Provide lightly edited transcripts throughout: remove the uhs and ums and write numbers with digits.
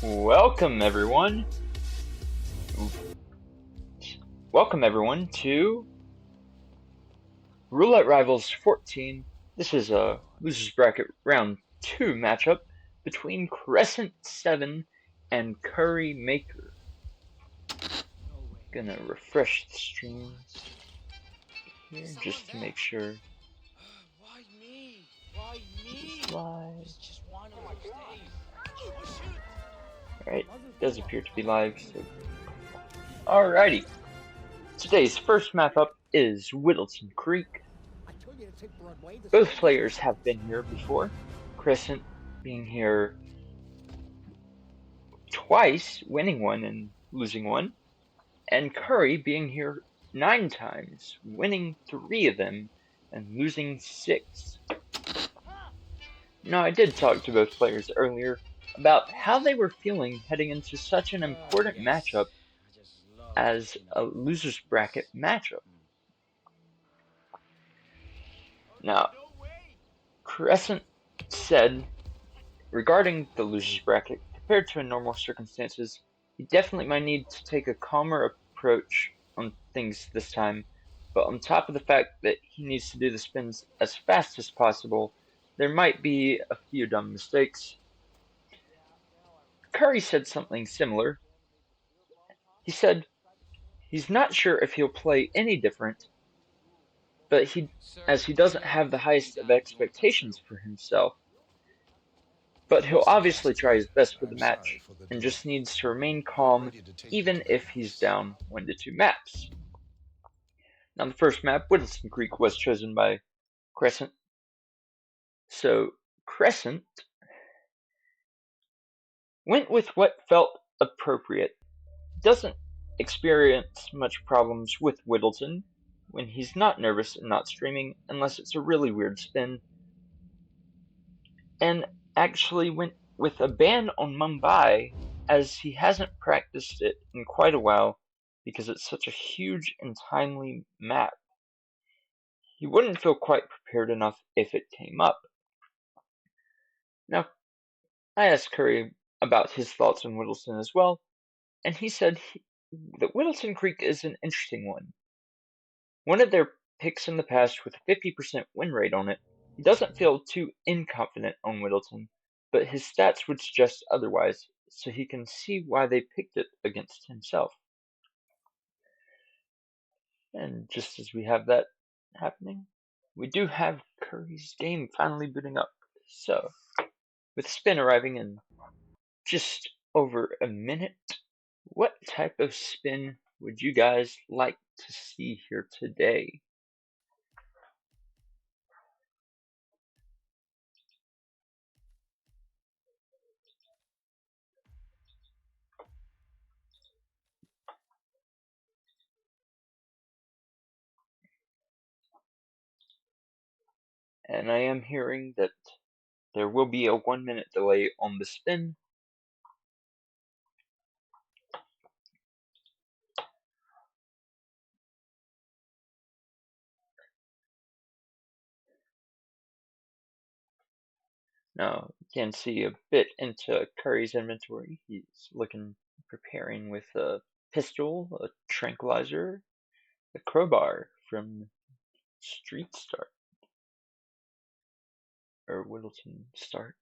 Welcome everyone. Welcome everyone to Roulette Rivals 14. This is a losers bracket round 2 matchup between Qrescent7 and CurryMaker. Gonna refresh the streams here just to make sure. Why me? Why me? Live. Just one of my days. Alright, does appear to be live, so alrighty. Today's first map up is Whittleton Creek. Both players have been here before, Qrescent being here twice, winning one and losing one, and Curry being here 9 times, winning 3 of them and losing 6. Now, I did talk to both players earlier about how they were feeling heading into such an important matchup as a losers bracket matchup. Now, Qrescent said regarding the losers bracket, compared to in normal circumstances, he definitely might need to take a calmer approach on things this time, but on top of the fact that he needs to do the spins as fast as possible, there might be a few dumb mistakes. Curry said something similar. He said he's not sure if he'll play any different, but as he doesn't have the highest of expectations for himself. But he'll obviously try his best for the match, and just needs to remain calm even if he's down 1 to 2 maps. Now the first map, Whittleton Creek, was chosen by Qrescent. So Qrescent went with what felt appropriate. Doesn't experience much problems with Whittleton when he's not nervous and not streaming, unless it's a really weird spin. And actually went with a ban on Mumbai, as he hasn't practiced it in quite a while because it's such a huge and timely map. He wouldn't feel quite prepared enough if it came up. Now, I asked Curry about his thoughts on Whittleton as well, and he said that Whittleton Creek is an interesting one. One of their picks in the past with a 50% win rate on it. He doesn't feel too inconfident on Whittleton, but his stats would suggest otherwise, so he can see why they picked it against himself. And just as we have that happening, we do have Curry's game finally booting up. So, with spin arriving in just over a minute, what type of spin would you guys like to see here today? And I am hearing that there will be a 1-minute delay on the spin. Now, you can see a bit into Curry's inventory. He's preparing with a pistol, a tranquilizer, a crowbar from Street Start, or Whittleton Start.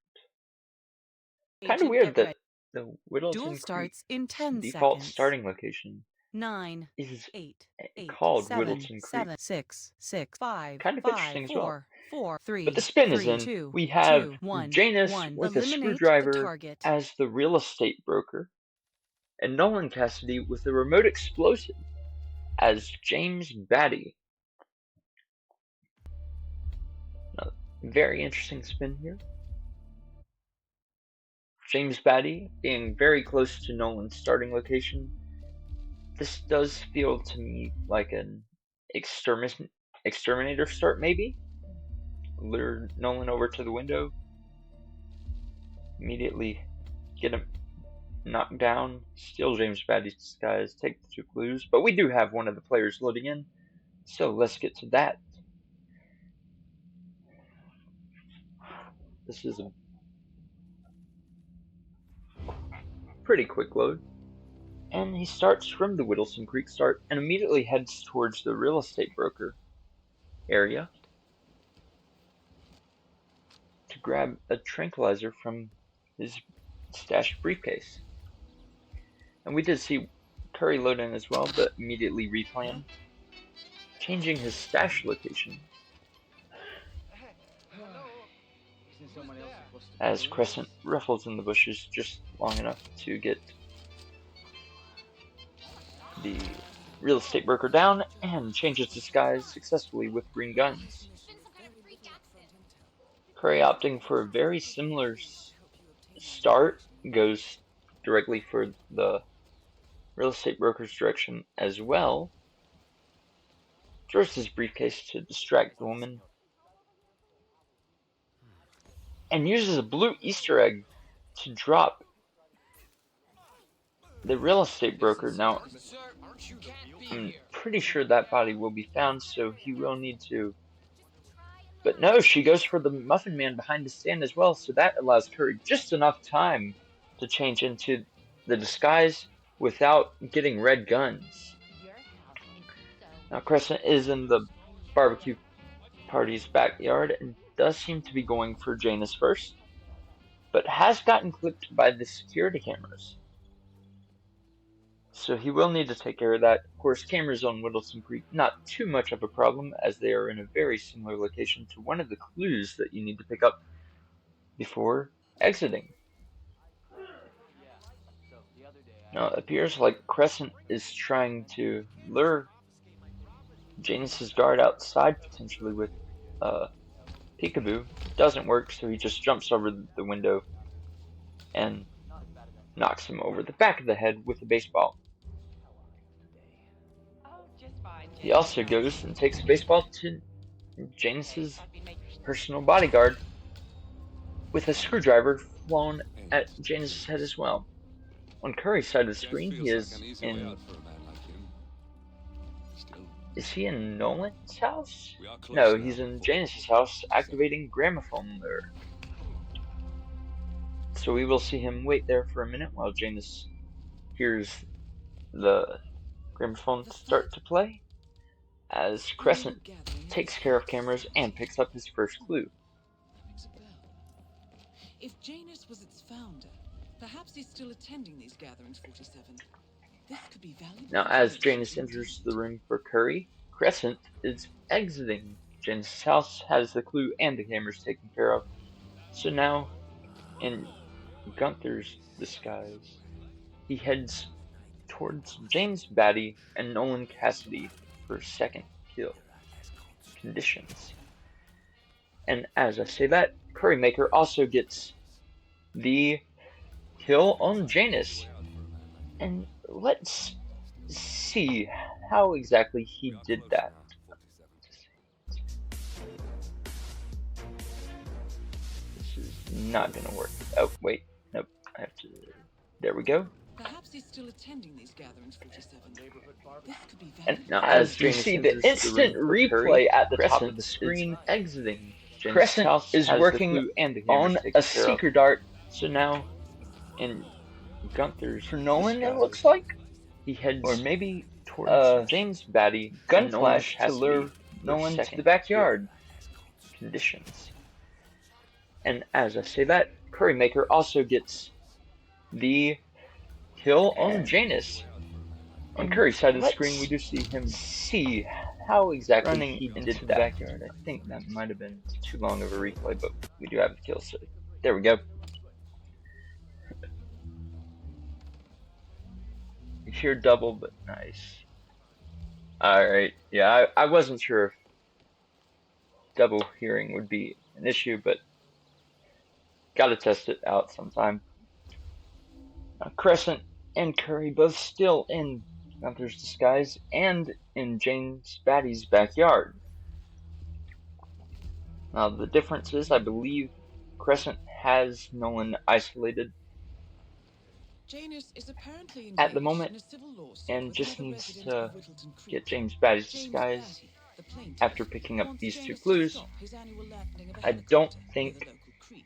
Kind of weird that the Whittleton starts in 10 default seconds. Starting location 9, is 8, called 7, Whittleton Creek. 7, 6, 6, 5, Kind of 5, interesting as 4, well. 4, 3, But the spin is 3, in. 2, We have 2, 1, Janus 1. with a Eliminate screwdriver the target as the real estate broker, and Nolan Cassidy with the remote explosive as James Batty. Now, very interesting spin here. James Batty being very close to Nolan's starting location. This does feel to me like an exterminator start, maybe. Lure Nolan over to the window. Immediately get him knocked down. Steal James Batty's disguise. Take the 2 clues. But we do have one of the players loading in. So let's get to that. This is a pretty quick load, and he starts from the Whittleston Creek start and immediately heads towards the real estate broker area to grab a tranquilizer from his stashed briefcase. And we did see Curry load in as well, but immediately replan, changing his stash location as Qrescent ruffles in the bushes just long enough to get the real estate broker down and changes disguise successfully with green guns. Curry, opting for a very similar start, goes directly for the real estate broker's direction as well, throws his briefcase to distract the woman, and uses a blue Easter egg to drop the real estate broker. Now, I'm pretty sure that body will be found, so he will need to. But no, she goes for the Muffin Man behind the stand as well, so that allows Curry just enough time to change into the disguise without getting red guns. Now, Qrescent is in the barbecue party's backyard and does seem to be going for Janus first, but has gotten clipped by the security cameras. So he will need to take care of that. Of course, cameras on Whittleston Creek, not too much of a problem, as they are in a very similar location to one of the clues that you need to pick up before exiting. Now, it appears like Qrescent is trying to lure Janus's guard outside, potentially with peekaboo. Doesn't work, so he just jumps over the window and knocks him over the back of the head with a baseball. He also goes and takes a baseball to Janus's personal bodyguard with a screwdriver flown at Janus's head as well. On Curry's side of the screen, he is in. Is he in Nolan's house? No, he's in Janus's house, activating gramophone lure. So we will see him wait there for a minute while Janus hears the gramophone start to play, as Qrescent takes care of cameras and picks up his first clue. If Janus was its founder, perhaps he's still attending these gatherings, 47. This could be valuable. Now, as Janus enters the room for Curry, Qrescent is exiting Janus' house, has the clue and the cameras taken care of. So now, in Gunther's disguise, he heads towards James Batty and Nolan Cassidy for second kill conditions. And as I say that, CurryMaker also gets the kill on Janus. And let's see how exactly he did that. This is not gonna work. Oh, wait. Nope. I have to. There we go. Perhaps he's still attending these gatherings, 47. This could be And valuable. now, as you see the instant replay at the top of the screen, exiting Qrescent is working on a seeker dart. So now, in Gunther's for Nolan, it looks like he heads, or maybe towards James Batty, gun flash to lure Nolan to the backyard conditions. And as I say that, CurryMaker also gets the kill on Janus. On Curry's side of the screen, we do see how exactly running he did the backyard. I think that might have been too long of a replay, but we do have the kill, so there we go. You hear double, but nice. Alright, yeah, I wasn't sure if double hearing would be an issue, but gotta test it out sometime. Qrescent and Curry both still in Gunther's disguise and in James Batty's backyard. Now the difference is, I believe Qrescent has Nolan isolated Janus is apparently at the moment in a civil lawsuit and just with needs another to resident of Whittleton Creek. get James Batty's James disguise Batty, the plaintiff, after picking up wants these two Janus to clues. stop his annual landing of a I don't helicopter near think the local creek.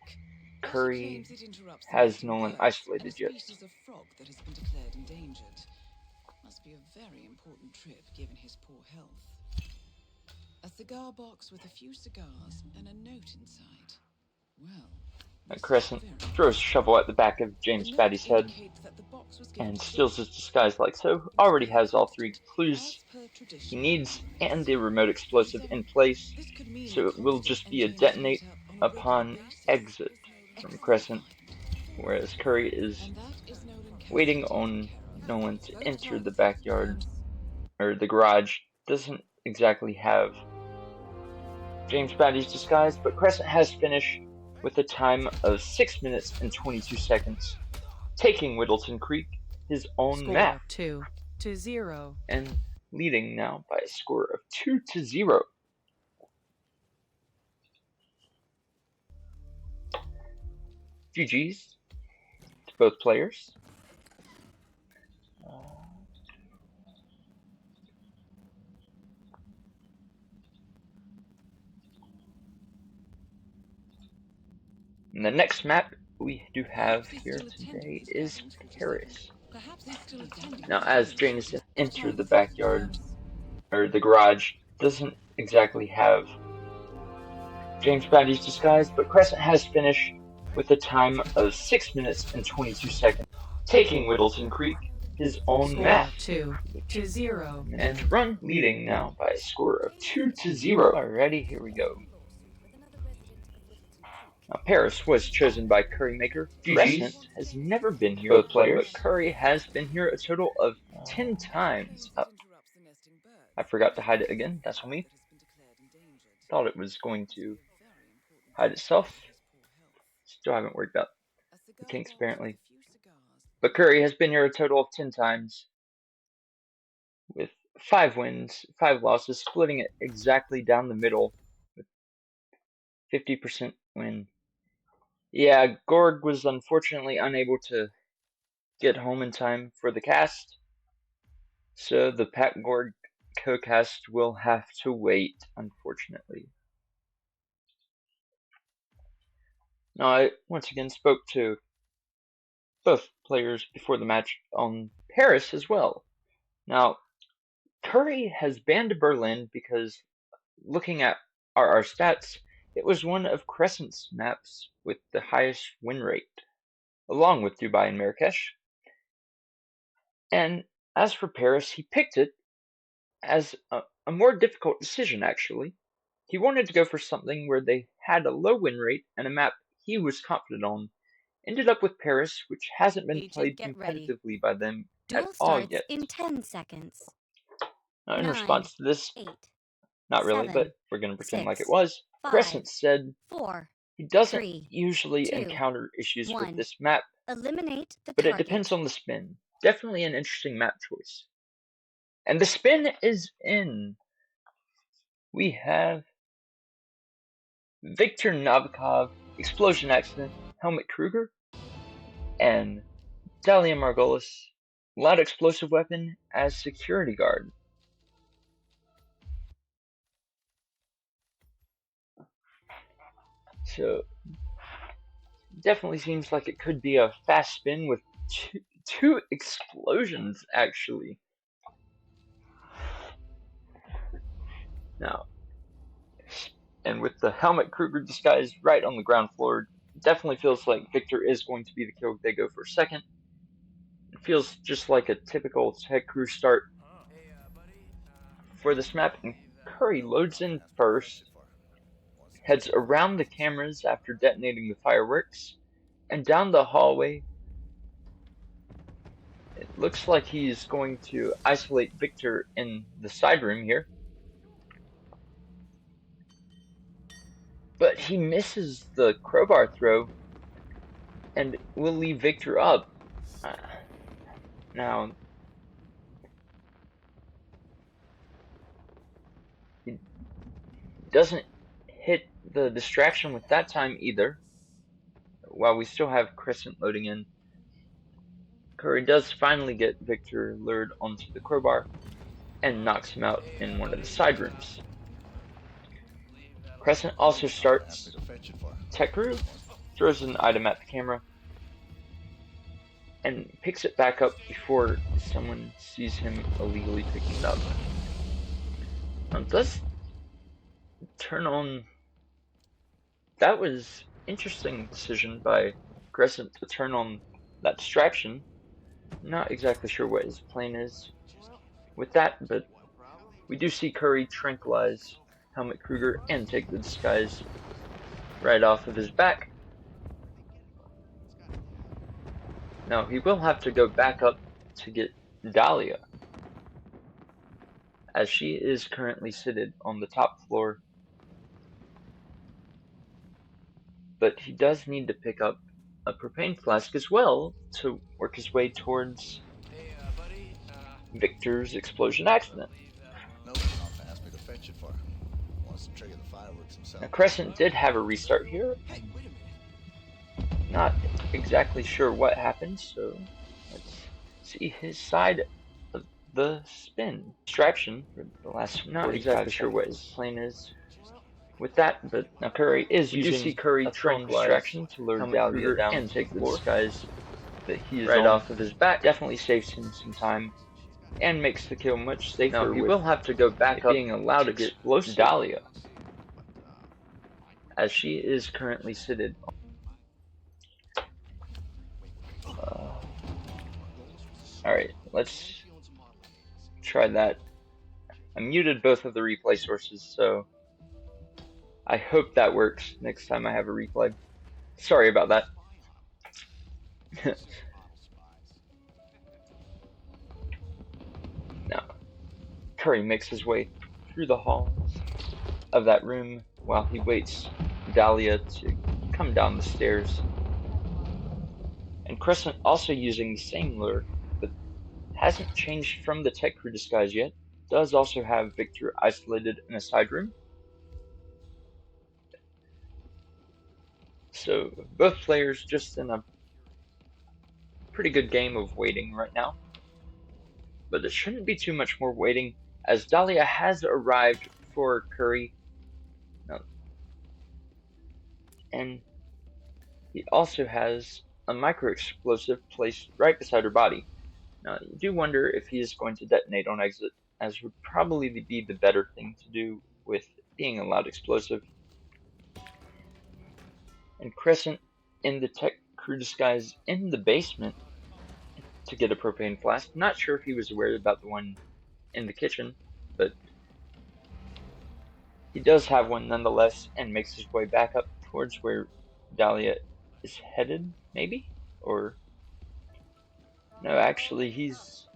But Curry claims it interrupts the has nesting no one birds and a isolated yet. species of frog that has been declared endangered. Must be a very important trip given his poor health. A cigar box with a few cigars and a note inside. Well, this is Crescent very throws a interesting. shovel at the back of The James note Spatty's head indicates that the box was given and to steals Victor. his disguise like so. It Already appears has all three posted clues as per he tradition. needs and the Yes. remote explosive 47. in place, This could mean so the it will cultists just be a enter his detonate data on a regular upon basis. exit from Excellent Crescent, find. whereas Curry is And that is Nolan Cassidy waiting taken on care of. no one to Both enter the targets are backyard confirmed. or the garage. Doesn't exactly have James Spatty's disguise, but Crescent has finished with a time of 6 minutes and 22 seconds, taking Whittleton Creek, his own map, Score 2-0. and leading now by a score of 2-0. GG's to both players. And the next map we do have Perhaps he's here still attending today these is gatherings 47. Paris. Perhaps he's still attending Now, these as gatherings. Jameson Both entered the targets are backyard, confirmed. or the garage, doesn't exactly have James Spatty's disguise, but Crescent has finished with a time of 6 minutes and 22 seconds, taking Whittleton Creek, his own Score map, 2-0. and run leading now by a score of 2-0. Alrighty, here we go. Now, Paris was chosen by CurryMaker. Qrescent has never been here, both players, but Curry has been here a total of 10 times. Oh, I forgot to hide it again, that's on me. Thought it was going to hide itself. Still haven't worked out the kinks apparently. But Curry has been here a total of 10 times, with 5 wins, 5 losses, splitting it exactly down the middle with 50% win. Yeah, Gorg was unfortunately unable to get home in time for the cast, so the Pat Gorg co-cast will have to wait, unfortunately. Now, I once again spoke to both players before the match on Paris as well. Now, Curry has banned Berlin because, looking at RR stats, it was one of Crescent's maps with the highest win rate, along with Dubai and Marrakesh. And as for Paris, he picked it as a more difficult decision, actually. He wanted to go for something where they had a low win rate and a map he was confident on. Ended up with Paris, which hasn't been played competitively by them at all yet. In 10 seconds. In 9, response to this, 8, not really, 7, but we're going to pretend like it 6, was, 5, Crescent said 4, he doesn't 3, usually 2, encounter issues with 1. this map, Eliminate the but it target. depends on the spin. Definitely an interesting map choice. And the spin is in. We have Viktor Novikov, Explosion Accident, Helmut Kruger, and Dahlia Margolis, Loud Explosive Weapon as security guard. So, definitely seems like it could be a fast spin with two explosions, actually. Now, and with the Helmut Kruger disguise right on the ground floor, it definitely feels like Victor is going to be the kill they go for second. It feels just like a typical tech crew start for this map, and Curry loads in first, heads around the cameras after detonating the fireworks, and down the hallway. It looks like he's going to isolate Victor in the side room here. But he misses the crowbar throw and will leave Victor up. Now, he doesn't hit the distraction with that time either. While we still have Crescent loading in, Curry does finally get Victor lured onto the crowbar and knocks him out in one of the side rooms. Crescent also starts Tech Crew throws an item at the camera, and picks it back up before someone sees him illegally picking it up. Does turn on. That was interesting decision by Qrescent to turn on that distraction. Not exactly sure what his plan is with that, but we do see Curry tranquilize Helmut Kruger and take the disguise right off of his back. Now he will have to go back up to get Dahlia, as she is currently seated on the top floor. But he does need to pick up a propane flask as well to work his way towards Hey, buddy. Victor's explosion accident. Nope, Alpha asked me to fetch it for him. Wants to trigger the fireworks himself. Now Qrescent did have a restart here. Hey, wait a minute. Not exactly sure what happened, so let's see his side of the spin. Distraction for the last. Not exactly sure what his plan is with that, but now Curry is using Curry a distraction to lure Dahlia down and take the disguise that he is right off of his back. Definitely saves him some time and makes the kill much safer. Now he will have to go back up being allowed to get close to Dahlia, as she is currently seated. Alright, let's try that. I muted both of the replay sources, so I hope that works next time I have a replay. Sorry about that. Now, Curry makes his way through the halls of that room while he waits Dahlia to come down the stairs. And Qrescent, also using the same lure, but hasn't changed from the tech crew disguise yet, does also have Victor isolated in a side room. So both players just in a pretty good game of waiting right now. But it shouldn't be too much more waiting, as Dahlia has arrived for Curry. And he also has a micro explosive placed right beside her body. Now you do wonder if he is going to detonate on exit, as would probably be the better thing to do with being a loud explosive. And Qrescent in the tech crew disguise in the basement to get a propane flask. Not sure if he was aware about the one in the kitchen, but he does have one nonetheless, and makes his way back up towards where Dahlia is headed, maybe? Or no, actually he's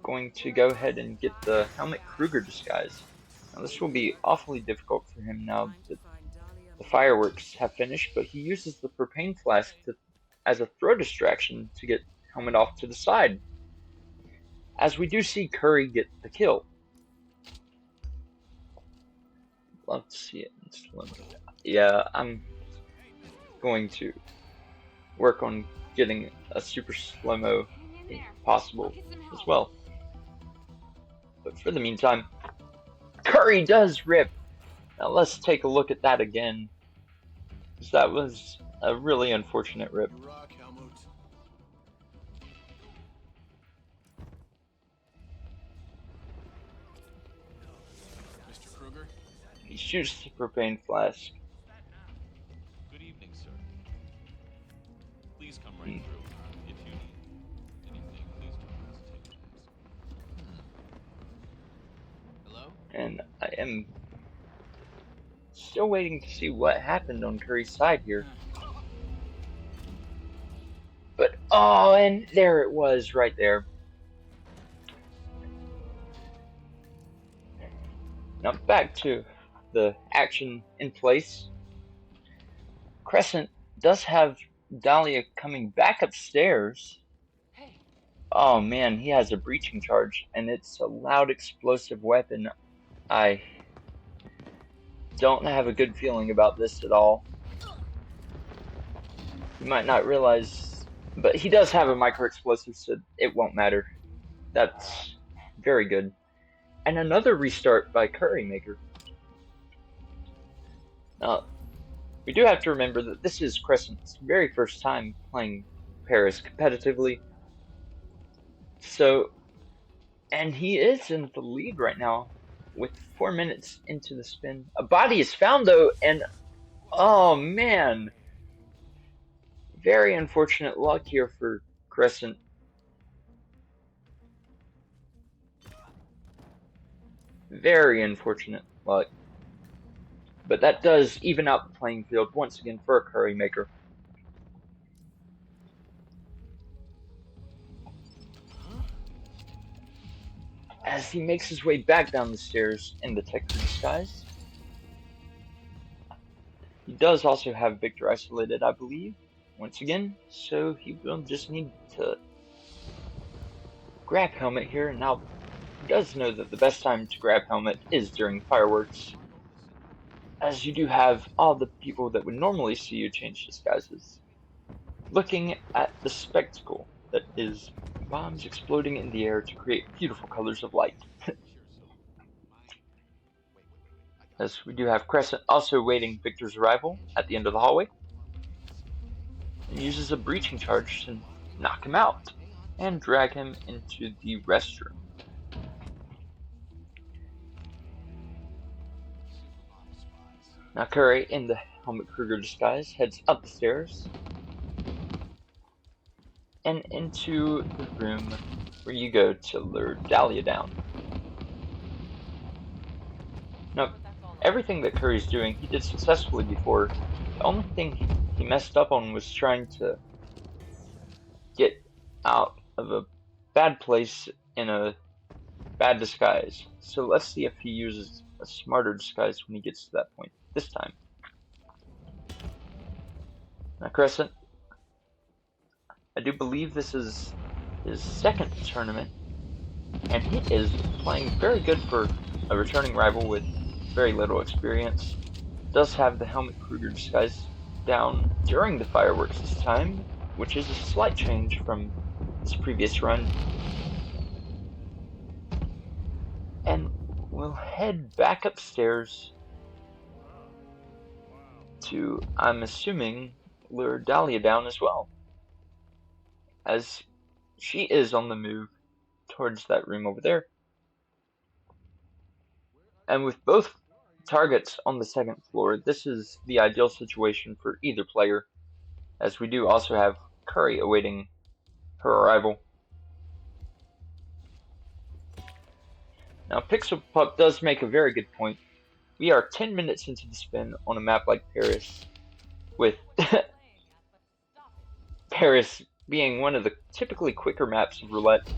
going to go ahead and get the Helmut Kruger disguise. Now this will be awfully difficult for him now that the fireworks have finished, but he uses the propane flask as a throw distraction to get Helmut off to the side, as we do see Curry get the kill. Love to see it in slow mo. Yeah, I'm going to work on getting a super slow-mo if possible as well. But for the meantime, Curry does rip. Now let's take a look at that again, because that was a really unfortunate rip. You rock, Helmut. Mr. Kruger? He shoots the propane flask. Good evening, sir. Please come right through. If you need anything, please don't hesitate to ask. Hello? And I am still waiting to see what happened on Curry's side here. But, oh, and there it was right there. Now back to the action in place. Qrescent does have Dahlia coming back upstairs. Hey. Oh man, he has a breaching charge, and it's a loud explosive weapon. I don't have a good feeling about this at all. You might not realize, but he does have a micro explosive, so it won't matter. That's very good. And another restart by CurryMaker. Now, We do have to remember that this is Qrescent's very first time playing Paris competitively. So, and he is in the lead right now with 4 minutes into the spin. A body is found though, and oh man, very unfortunate luck here for Qrescent. Very unfortunate luck. But that does even out the playing field once again for a CurryMaker. As he makes his way back down the stairs in the Tech disguise. He does also have Victor isolated, I believe, once again, so he will just need to grab helmet here. Now, he does know that the best time to grab helmet is during fireworks, as you do have all the people that would normally see you change disguises looking at the spectacle that is bombs exploding in the air to create beautiful colors of light. As we do have Qrescent also waiting Victor's arrival at the end of the hallway, and uses a breaching charge to knock him out and drag him into the restroom. Now Curry, in the Helmut Kruger disguise, heads up the stairs and into the room where you go to lure Dahlia down. Now, everything that Curry's doing, he did successfully before. The only thing he messed up on was trying to get out of a bad place in a bad disguise. So let's see if he uses a smarter disguise when he gets to that point this time. Now Qrescent, I do believe this is his second tournament, and he is playing very good for a returning rival with very little experience. Does have the Helmut Kruger disguise down during the fireworks this time, which is a slight change from his previous run. And we'll head back upstairs to, I'm assuming, lure Dahlia down as well, as she is on the move towards that room over there. And with both targets on the second floor, this is the ideal situation for either player, as we do also have Curry awaiting her arrival. Now Pixel Pup does make a very good point. We are 10 minutes into the spin on a map like Paris, with Paris being one of the typically quicker maps of roulette.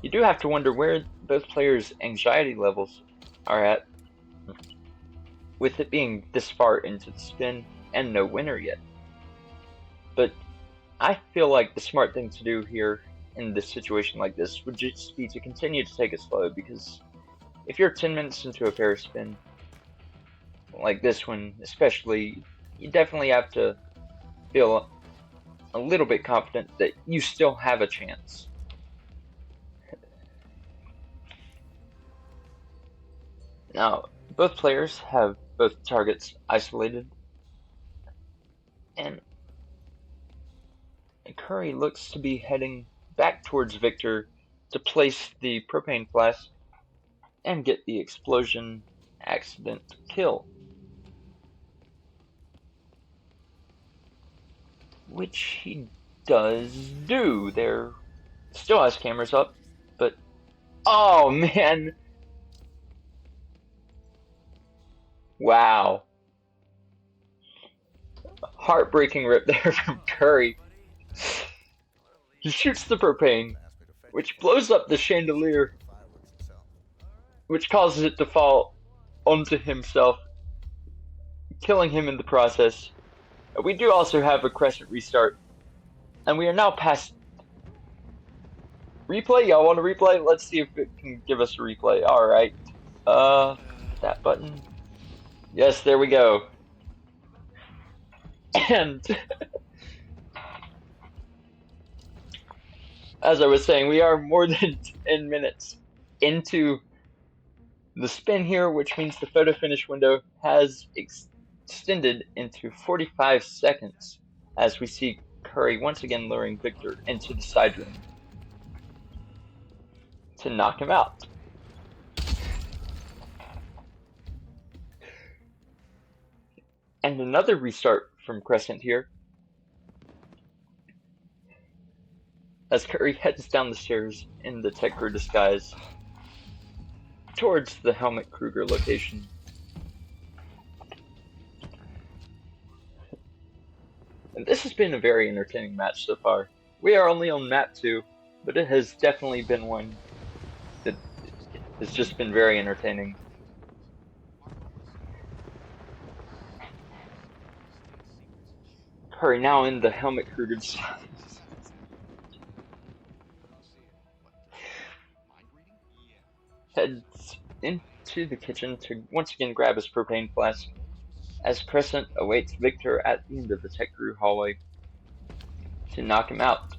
You do have to wonder where both players' anxiety levels are at, with it being this far into the spin and no winner yet. But I feel like the smart thing to do here in this situation like this would just be to continue to take it slow, because if you're 10 minutes into a Paris spin, like this one especially, you definitely have to feel a little bit confident that you still have a chance. Now, both players have both targets isolated, and Curry looks to be heading back towards Victor to place the propane flask and get the explosion accident kill, which he does do. There still has cameras up, but oh man, wow, heartbreaking rip there from Curry. He shoots the propane, which blows up the chandelier, which causes it to fall onto himself, killing him in the process. We do also have a Qrescent restart, and we are now past replay. Y'all want a replay? Let's see if it can give us a replay. Alright. That button. Yes, there we go. And as I was saying, we are more than 10 minutes into the spin here, which means the photo finish window has extended into 45 seconds as we see Curry once again luring Victor into the side room to knock him out. And another restart from Qrescent here, as Curry heads down the stairs in the Tech Crew disguise towards the Helmut Kruger location. And this has been a very entertaining match so far. We are only on map 2, but it has definitely been one that has just been very entertaining. Curry now in the Helmut Kruger disguise. Heads into the kitchen to once again grab his propane flask, as Qrescent awaits Victor at the end of the Tech Crew hallway to knock him out.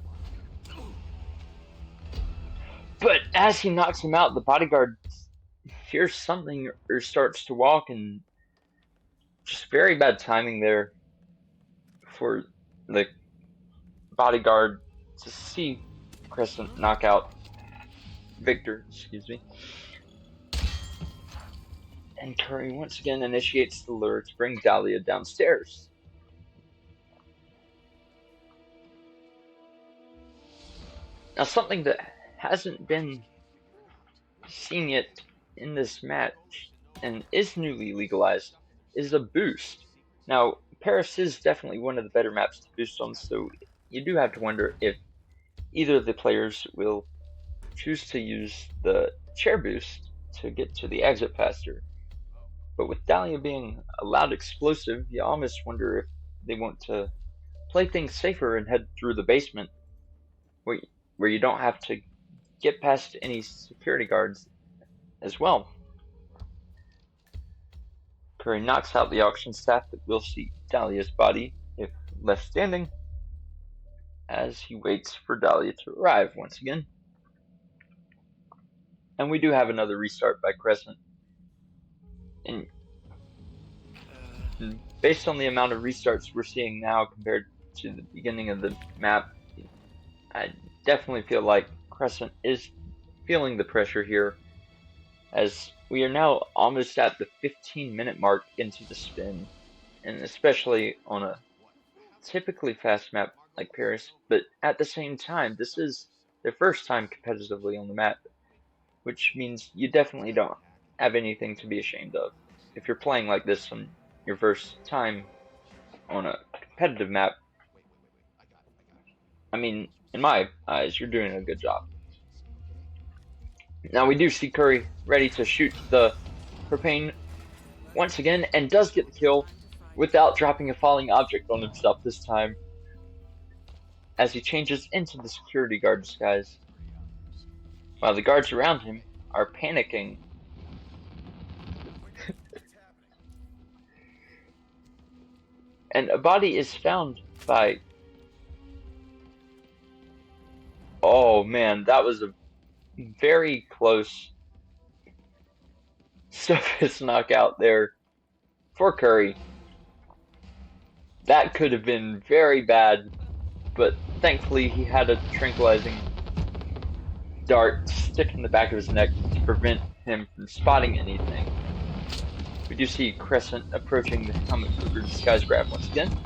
But as he knocks him out, the bodyguard hears something or starts to walk, and just very bad timing there for the bodyguard to see Qrescent knock out Victor, And Curry once again initiates the lure to bring Dahlia downstairs. Now, something that hasn't been seen yet in this match and is newly legalized is a boost. Now, Paris is definitely one of the better maps to boost on, so you do have to wonder if either of the players will choose to use the chair boost to get to the exit faster. But with Dahlia being a loud explosive, you almost wonder if they want to play things safer and head through the basement, where you don't have to get past any security guards as well. Curry knocks out the auction staff, but will see Dahlia's body, if left standing, as he waits for Dahlia to arrive once again. And we do have another restart by Qrescent. And based on the amount of restarts we're seeing now compared to the beginning of the map, I definitely feel like Qrescent is feeling the pressure here, as we are now almost at the 15-minute mark into the spin, and especially on a typically fast map like Paris, but at the same time, this is their first time competitively on the map, which means you definitely don't have anything to be ashamed of. If you're playing like this on your first time on a competitive map, I mean, in my eyes, you're doing a good job. Now we do see Curry ready to shoot the propane once again, and does get the kill without dropping a falling object on himself this time, as he changes into the security guard disguise, while the guards around him are panicking. And a body is found by... Oh man, that was a very close surface knockout there for Curry. That could have been very bad, but thankfully he had a tranquilizing dart stick in the back of his neck to prevent him from spotting anything. We do see Qrescent approaching the Helmut Kruger disguise grab once again.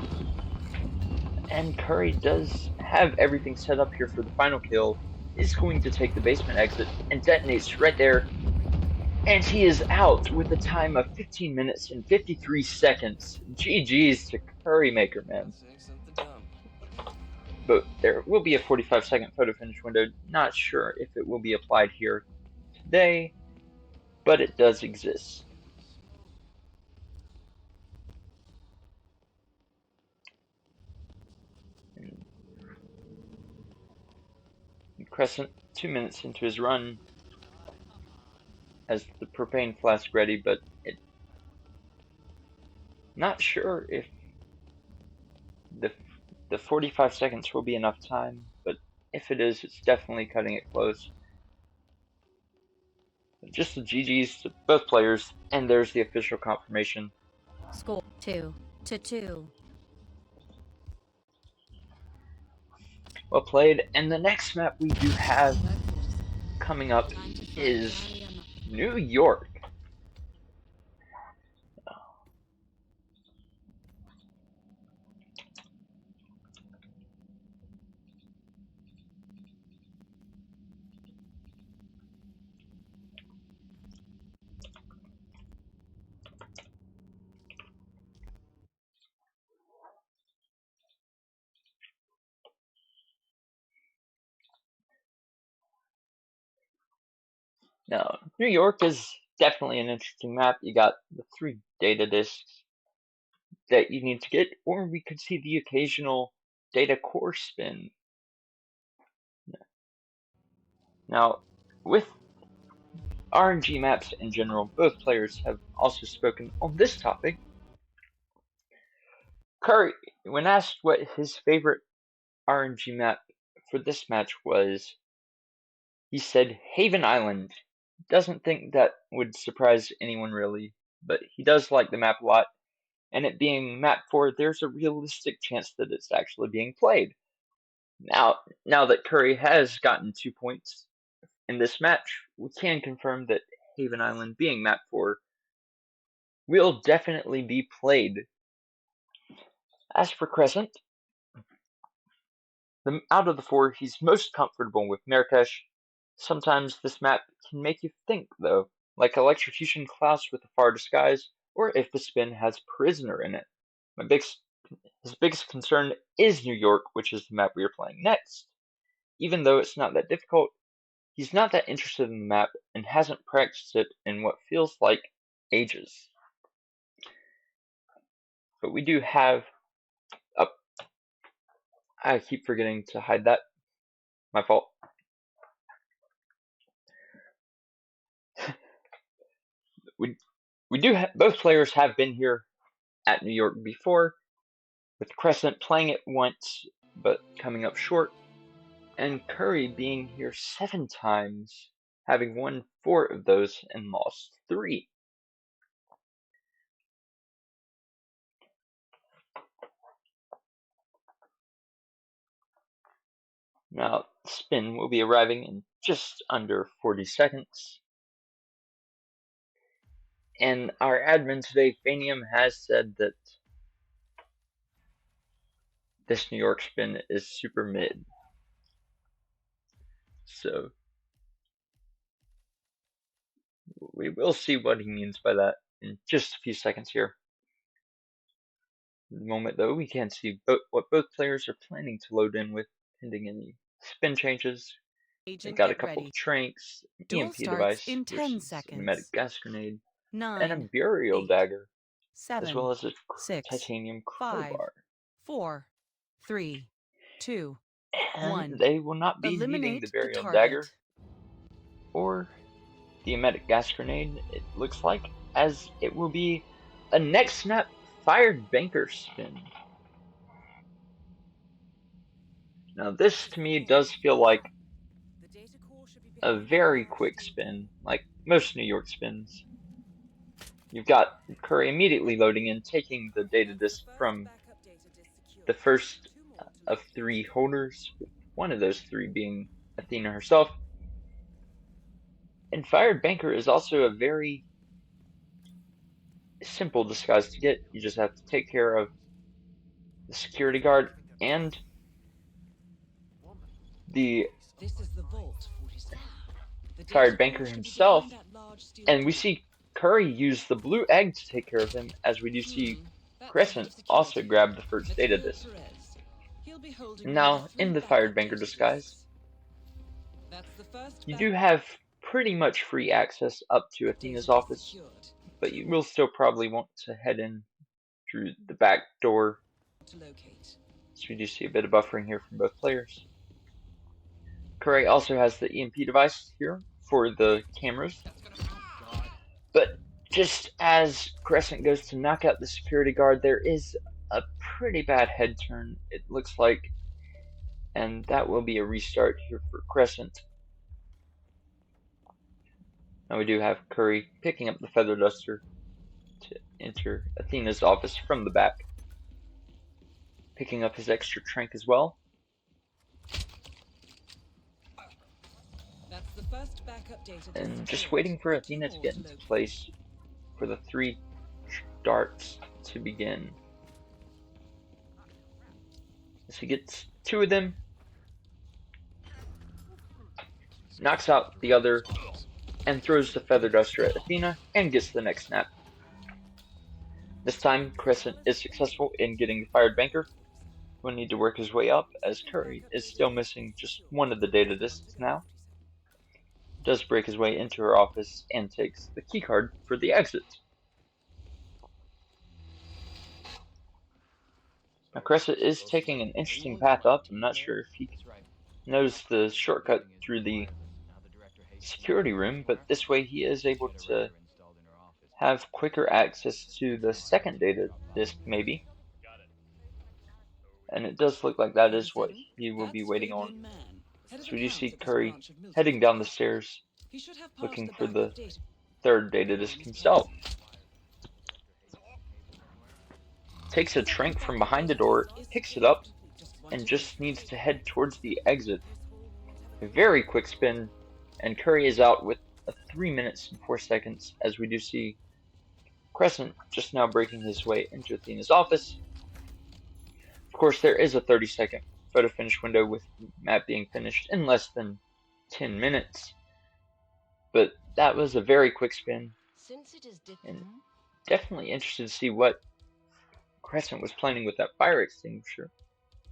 And Curry does have everything set up here for the final kill. Is going to take the basement exit and detonates right there. And he is out with a time of 15 minutes and 53 seconds. GG's to CurryMaker, man. But there will be a 45-second photo finish window. Not sure if it will be applied here today, but it does exist. Qrescent 2 minutes into his run has the propane flask ready, but not sure if the 45 seconds will be enough time, but if it is, it's definitely cutting it close. Just the GG's to both players, and there's the official confirmation. Score. 2-2. Well played. And the next map we do have coming up is New York. Now, New York is definitely an interesting map. You got the 3 data disks that you need to get, or we could see the occasional data core spin. Now, with RNG maps in general, both players have also spoken on this topic. Curry, when asked what his favorite RNG map for this match was, he said Haven Island. Doesn't think that would surprise anyone really, but he does like the map a lot, and it being map 4, there's a realistic chance that it's actually being played. Now that Curry has gotten 2 points in this match, we can confirm that Haven Island, being map 4, will definitely be played. As for Qrescent, out of the 4, he's most comfortable with Marrakesh. Sometimes this map can make you think, though, like Electrocution Klaus with a Far Disguise, or if the spin has Prisoner in it. His biggest concern is New York, which is the map we are playing next. Even though it's not that difficult, he's not that interested in the map and hasn't practiced it in what feels like ages. But we do have... Oh, I keep forgetting to hide that. My fault. we do both players have been here at New York before, with Qrescent playing it once but coming up short, and Curry being here 7 times, having won 4 of those and lost 3. Now, spin will be arriving in just under 40 seconds. And our admin today, Fanium, has said that this New York spin is super mid. So, we will see what he means by that in just a few seconds here. At the moment, though, we can't see what both players are planning to load in with, pending any spin changes. They got a couple of tranks, an Duel EMP starts device, in 10 versus an emetic seconds. gas grenade, 9, and a burial 8, dagger, 7, as well as a 6, titanium 5, crowbar. 4, 3, 2, And 1. they will not be needing the Eliminate the burial target. dagger or the emetic gas grenade, it looks like, as it will be a next snap fired banker spin. Now this to me does feel like a very quick spin, like most New York spins. You've got Curry immediately loading in, taking the data disk from the first of 3 holders, with one of those 3 being Athena herself. And Fired Banker is also a very simple disguise to get. You just have to take care of the security guard and the Fired Banker himself, and we see Curry use the blue egg to take care of him, as we do see Qrescent also grab the first data disk. Now, in the Fired Banker disguise, you do have pretty much free access up to Athena's office, but you will still probably want to head in through the back door. So we do see a bit of buffering here from both players. Curry also has the EMP device here for the cameras, but just as Qrescent goes to knock out the security guard, there is a pretty bad head turn, it looks like, and that will be a restart here for Qrescent. Now we do have Curry picking up the feather duster to enter Athena's office from the back, picking up his extra trank as well. That's the first backup data And just secured. waiting for Athena to get into Report place for the 3 darts to begin. As he gets 2 of them, knocks out the other, and throws the feather duster at Athena and gets the next snap. This time, Qrescent is successful in getting the fired banker. Will need to work his way up, as Curry is still missing just one of the data disks now. Does break his way into her office and takes the keycard for the exit. Now, Crescent is taking an interesting path up. I'm not sure if he knows the shortcut through the security room, but this way he is able to have quicker access to the second data disk, maybe. And it does look like that is what he will be waiting on. So we do see Curry heading down the stairs, looking for the third data disk himself. Takes a trank from behind the door, picks it up, and just needs to head towards the exit. A very quick spin, and Curry is out with a 3 minutes and 4 seconds, as we do see Qrescent just now breaking his way into Athena's office. Of course, there is a 30-second photo finish window, with the map being finished in less than 10 minutes. But that was a very quick spin, and definitely interested to see what Qrescent was planning with that fire extinguisher.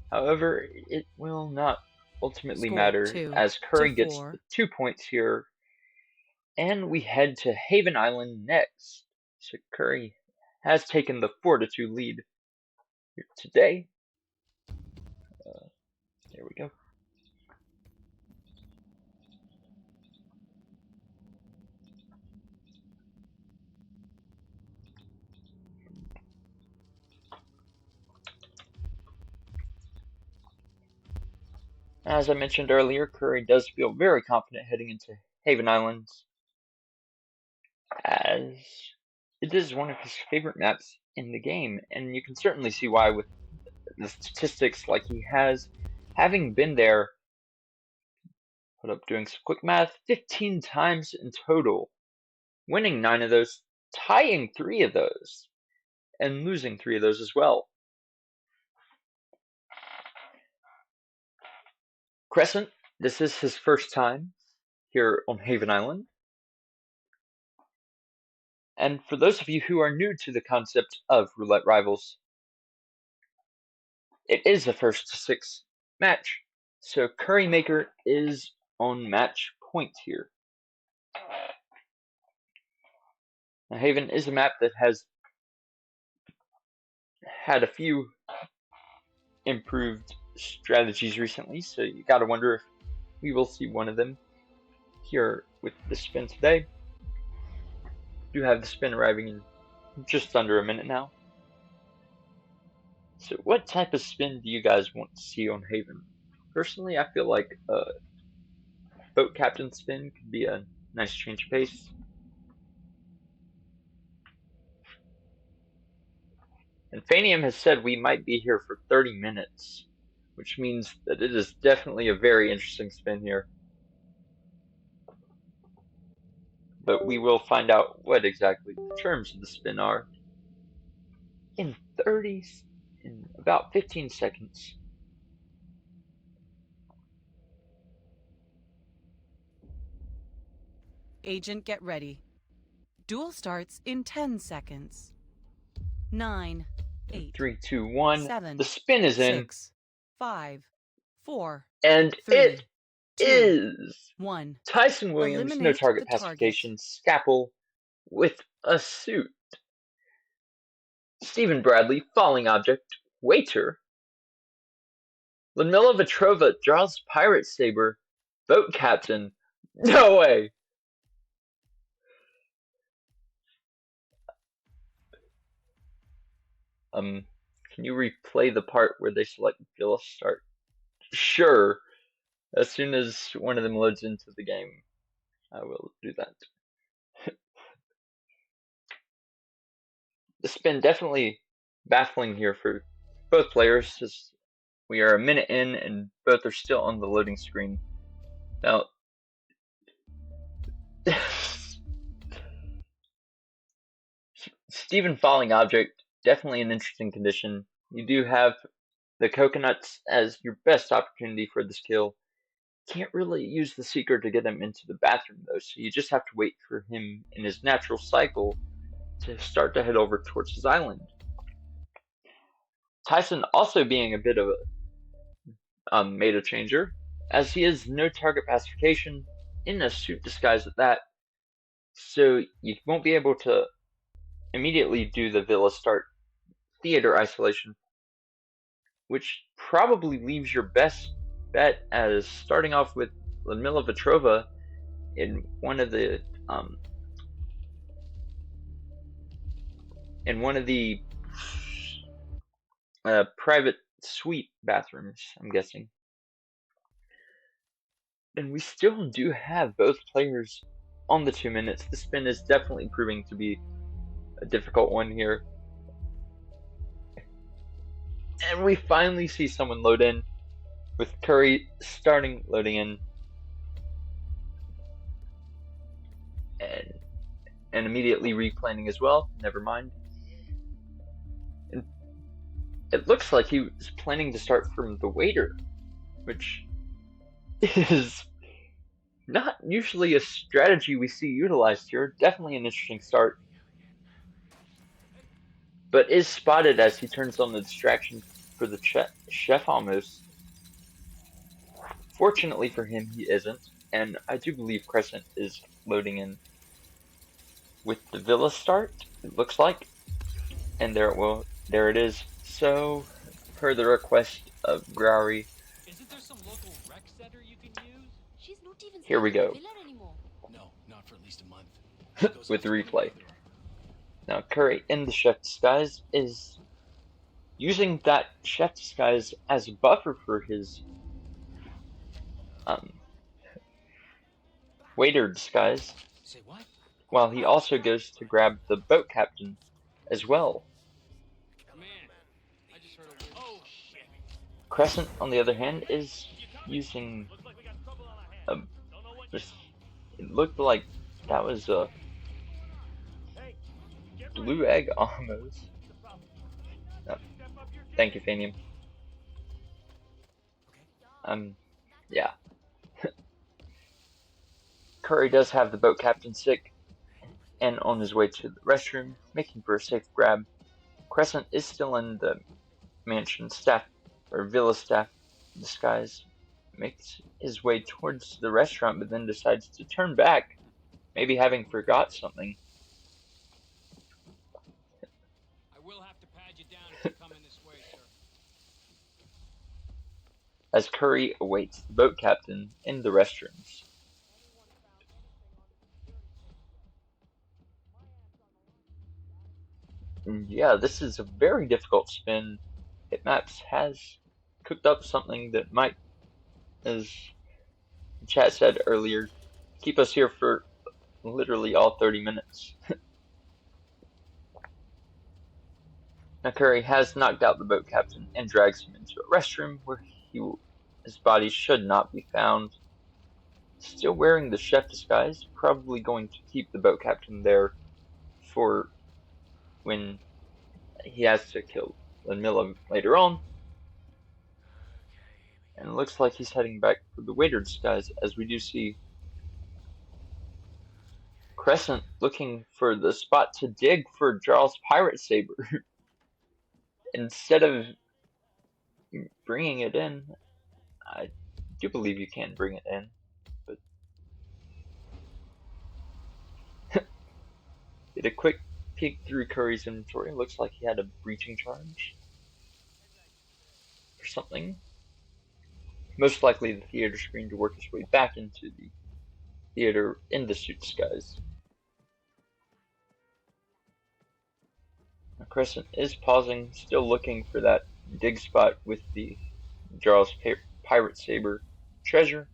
However, it will not ultimately matter, as Curry gets the 2 points here, and we head to Haven Island next. So Curry has taken the 4-2 lead here today. There we go. As I mentioned earlier, Curry does feel very confident heading into Haven Islands, as it is one of his favorite maps in the game, and you can certainly see why with the statistics like he has, having been there, put up doing some quick math, 15 times in total, winning 9 of those, tying 3 of those, and losing 3 of those as well. Qrescent, this is his first time here on Haven Island. And for those of you who are new to the concept of Roulette Rivals, it is a first to 6 match. So CurryMaker is on match point here. Now, Haven is a map that has had a few improved strategies recently, so you gotta wonder if we will see one of them here with the spin today. Do have the spin arriving in just under a minute now. So what type of spin do you guys want to see on Haven? Personally, I feel like a boat captain spin could be a nice change of pace. And Fanium has said we might be here for 30 minutes, which means that it is definitely a very interesting spin here. But we will find out what exactly the terms of the spin are in about 15 seconds. Agent, get ready. Duel starts in 10 seconds. 9, 8, 3, 2, 1. 7, the spin is in. 6, 5, 4, and 3, it 2, is 1. Tyson Williams, no Eliminate target the pacification, Scapple with a suit. Stephen Bradley, falling object, waiter. Ludmila Vetrova draws pirate saber, boat captain. No way! Can you replay the part where they select Villa start? Sure. As soon as one of them loads into the game, I will do that. the spin definitely baffling here for both players, as we are a minute in and both are still on the loading screen. Now, Steven falling object, definitely an interesting condition. You do have the coconuts as your best opportunity for this kill. Can't really use the seeker to get him into the bathroom though, so you just have to wait for him in his natural cycle to start to head over towards his island. Tyson also being a bit of a meta changer, as he has no target pacification, in a suit disguise at that, so you won't be able to immediately do the Villa start theater isolation, which probably leaves your best bet as starting off with Ludmila Vetrova in one of the private suite bathrooms, I'm guessing. And we still do have both players on the 2 minutes. The spin is definitely proving to be a difficult one here. And we finally see someone load in, with Curry starting loading in. And immediately replanning as well, never mind. And it looks like he was planning to start from the waiter, which is not usually a strategy we see utilized here. Definitely an interesting start, but is spotted as he turns on the distraction for the chef almost. Fortunately for him, he isn't, and I do believe Qrescent is loading in with the Villa start, it looks like, and there it is. So, per the request of Growry, Isn't there some local rec center you can use? She's not even here we staying in go the villa anymore. No, not for at least a month. She goes with off the to replay. Ecuador. Now, Curry in the chef disguise is using that chef disguise as a buffer for his waiter disguise, Say what? while he also goes to grab the boat captain as well. Man, I just heard a weird. Oh shit! Qrescent, on the other hand, is using a. It looked like that was a blue egg almost. Oh, thank you, Fanium. Yeah. Curry does have the boat captain sick and on his way to the restroom, making for a safe grab. Qrescent is still in the mansion staff or villa staff disguise, makes his way towards the restaurant, but then decides to turn back, maybe having forgot something. I will have to pad you down if you come in this way, sir. As Curry awaits the boat captain in the restrooms. And yeah, this is a very difficult spin. Hitmaps has cooked up something that might, as the chat said earlier, keep us here for literally all 30 minutes. Now Curry has knocked out the boat captain and drags him into a restroom where his body should not be found. Still wearing the chef disguise, probably going to keep the boat captain there for when he has to kill Ludmila later on. And it looks like he's heading back for the waiter disguise, as we do see Qrescent looking for the spot to dig for Jarl's pirate saber. Instead of bringing it in, I do believe you can bring it in, but did a quick peek through Curry's inventory. It looks like he had a breaching charge or something. Most likely the theater screen to work his way back into the theater in the suit disguise. Now, Qrescent is pausing, still looking for that dig spot with the Jarl's pirate saber treasure.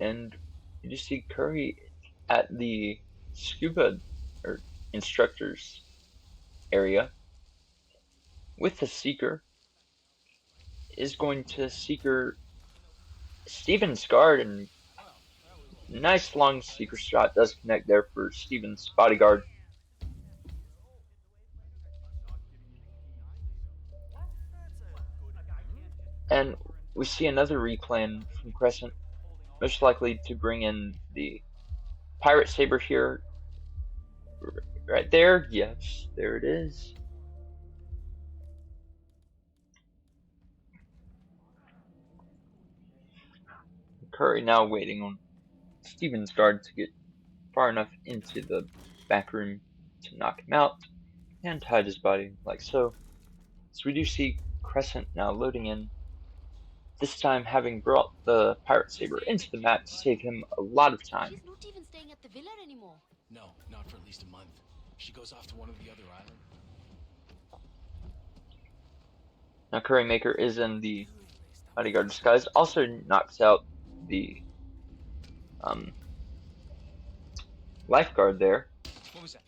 and you see Curry at the scuba or instructors area with the seeker is going to seeker Steven's guard, and nice long seeker shot does connect there for Steven's bodyguard. And we see another replan from Qrescent, most likely to bring in the pirate saber here. Right there, yes, there it is. Curry now waiting on Steven's guard to get far enough into the back room to knock him out and hide his body like so. So we do see Qrescent now loading in, this time having brought the pirate saber into the map to save him a lot of time. She's not even staying at the villa anymore. No, not for at least a month. She goes off to one of the other islands. Now CurryMaker is in the bodyguard disguise, also knocks out the lifeguard there. What was that?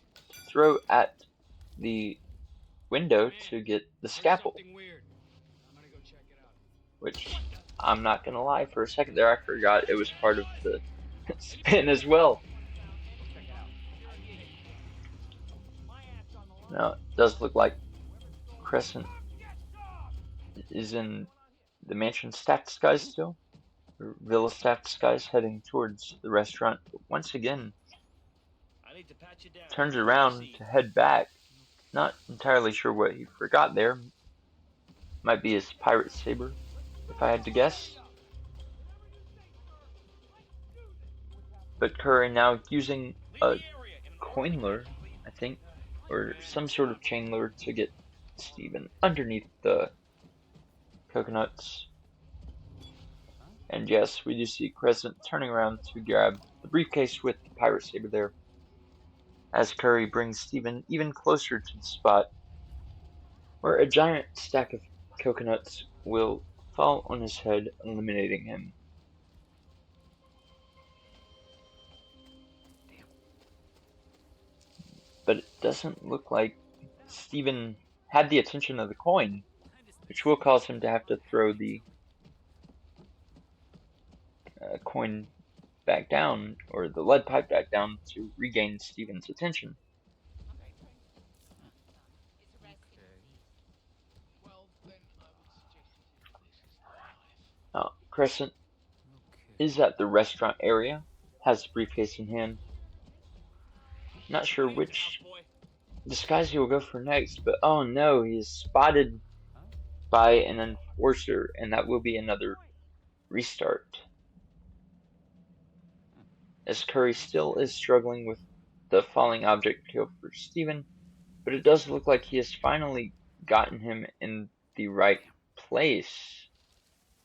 Throw at the window to get the scalpel, Weird. I'm gonna go check it out. which I'm not gonna lie, for a second there I forgot it was part of the spin as well. Now it does look like Qrescent is in the mansion staff disguise still, or villa staff disguise, heading towards the restaurant, but once again turns around to head back. Not entirely sure what he forgot there. Might be his pirate saber, if I had to guess. But Curry now using a coin lure, I think, or some sort of chain lure to get Steven underneath the coconuts. And yes, we do see Qrescent turning around to grab the briefcase with the pirate saber there, as Curry brings Steven even closer to the spot where a giant stack of coconuts will fall on his head, eliminating him. But it doesn't look like Steven had the attention of the coin, which will cause him to have to throw the coin back down, or the lead pipe back down, to regain Steven's attention. Now, Qrescent is at the restaurant area, has the briefcase in hand. Not sure which disguise he will go for next, but oh no, he is spotted by an enforcer, and that will be another restart. As Curry still is struggling with the falling object kill for Steven, but it does look like he has finally gotten him in the right place,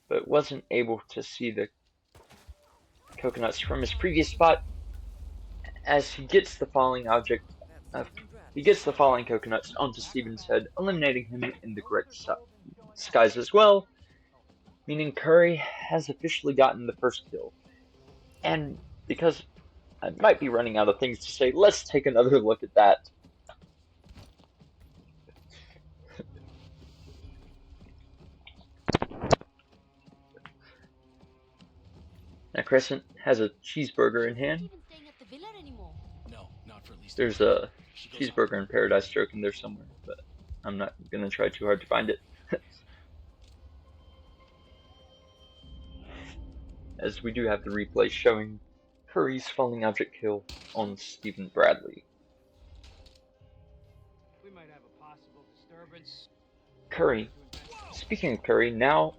but wasn't able to see the coconuts from his previous spot. As he gets the falling object, he gets the falling coconuts onto Steven's head, eliminating him in the correct disguise as well, meaning Curry has officially gotten the first kill. And because I might be running out of things to say, let's take another look at that. Now Qrescent has a cheeseburger in hand. No, not for at least. There's a cheeseburger in Paradise Stroke in there somewhere, but I'm not gonna try too hard to find it. As we do have the replay showing Curry's falling object kill on Steven Bradley. We might have a possible disturbance. Curry, speaking of Curry, now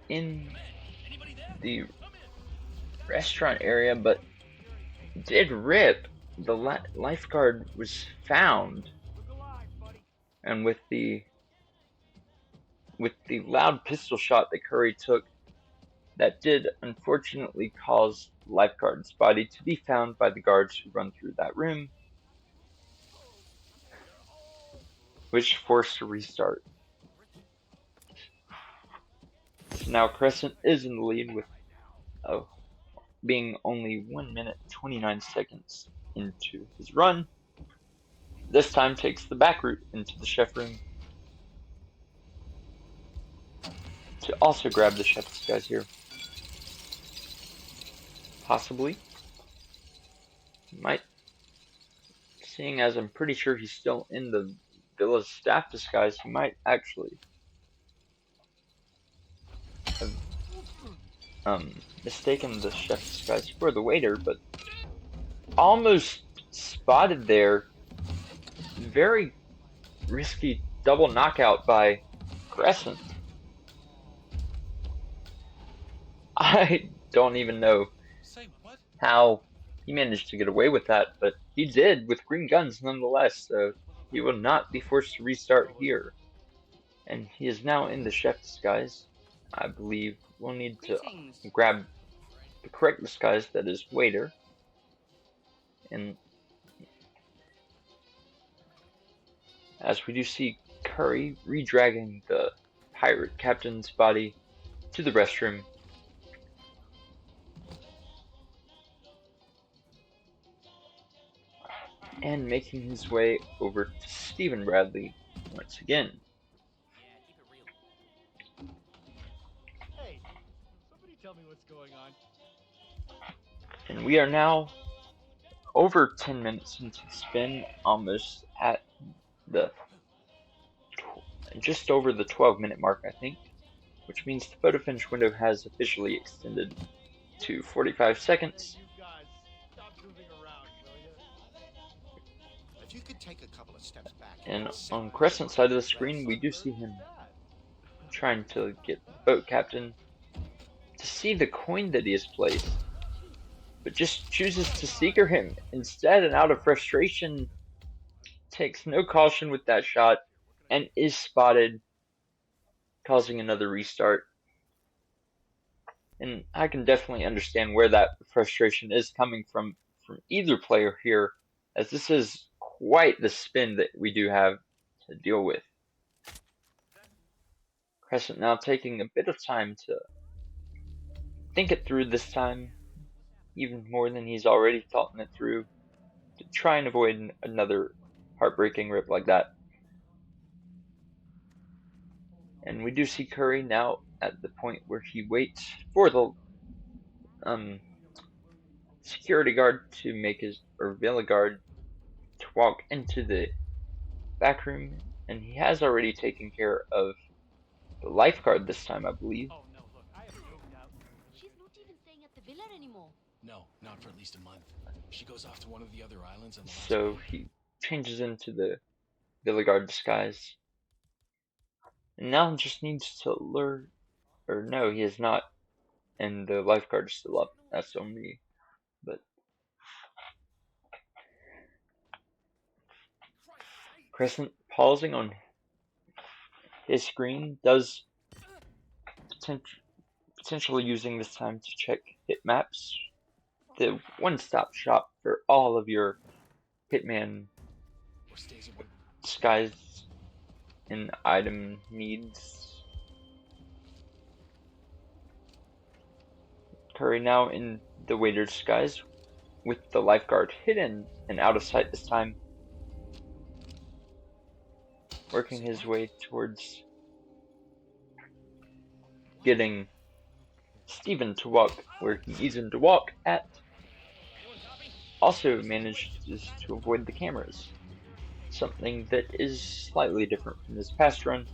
in the restaurant area, but did rip. The lifeguard was found, and with the loud pistol shot that Curry took, that did unfortunately cause the lifeguard's body to be found by the guards who run through that room, which forced a restart. So now Qrescent is in the lead with being only 1 minute 29 seconds into his run, this time takes the back route into the chef room to also grab the chef disguise here. Possibly. Might, seeing as I'm pretty sure he's still in the villa's staff disguise, he might actually have mistaken the chef disguise for the waiter, but almost spotted there. Very risky double knockout by Qrescent. I don't even know how he managed to get away with that, but he did with green guns nonetheless, so he will not be forced to restart here. And he is now in the chef disguise. I believe we'll need to grab the correct disguise, that is waiter. And as we do see Curry re-dragging the pirate captain's body to the restroom. And making his way over to Stephen Bradley once again. Hey, somebody tell me what's going on. And we are now over 10 minutes into the spin, almost at the just over the 12-minute mark, I think, which means the photo finish window has officially extended to 45 seconds. You guys, stop moving around, will you? If you could take a couple of steps back. And on Qrescent's side of the screen, we do see him trying to get the boat captain to see the coin that he has placed, but just chooses to seeker him instead, and out of frustration takes no caution with that shot and is spotted, causing another restart. And I can definitely understand where that frustration is coming from either player here, as this is quite the spin that we do have to deal with. Qrescent now taking a bit of time to think it through this time, even more than he's already thought it through, to try and avoid another heartbreaking rip like that. And we do see Curry now at the point where he waits for the security guard to make his, or villa guard, to walk into the back room, and he has already taken care of the lifeguard this time, I believe. Oh no, look, I have to go now. She's not even staying at the villa anymore. No, not for at least a month. She goes off to one of the other islands on the last So week. he changes into the villa guard disguise. And now just needs to lure, or no, he is not, and the lifeguard is still up. That's on me, but Qrescent pausing on his screen does potentially using this time to check hit maps, the one-stop shop for all of your Hitman disguise and item needs. Curry now in the waiter disguise with the lifeguard hidden and out of sight this time, working his way towards getting Stephen to walk where he needs him to walk at. Also managed to avoid the cameras, something that is slightly different from his past run.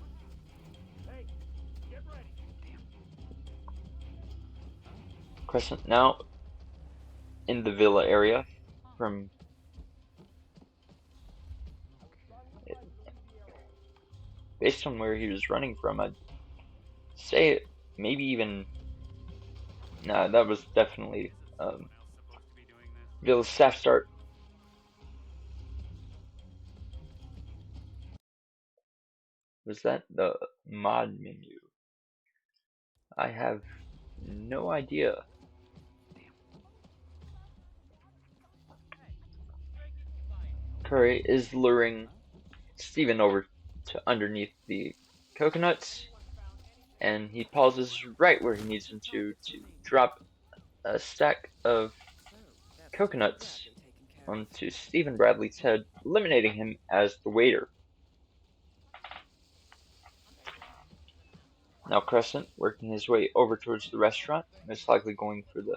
Qrescent now in the villa area from based on where he was running from, I'd say maybe even, nah, that was definitely Villa staff start. Was that the mod menu? I have no idea. Curry is luring Stephen over to underneath the coconuts, and he pauses right where he needs him to drop a stack of coconuts onto Stephen Bradley's head, eliminating him as the waiter. Now Crescent, working his way over towards the restaurant, most likely going for the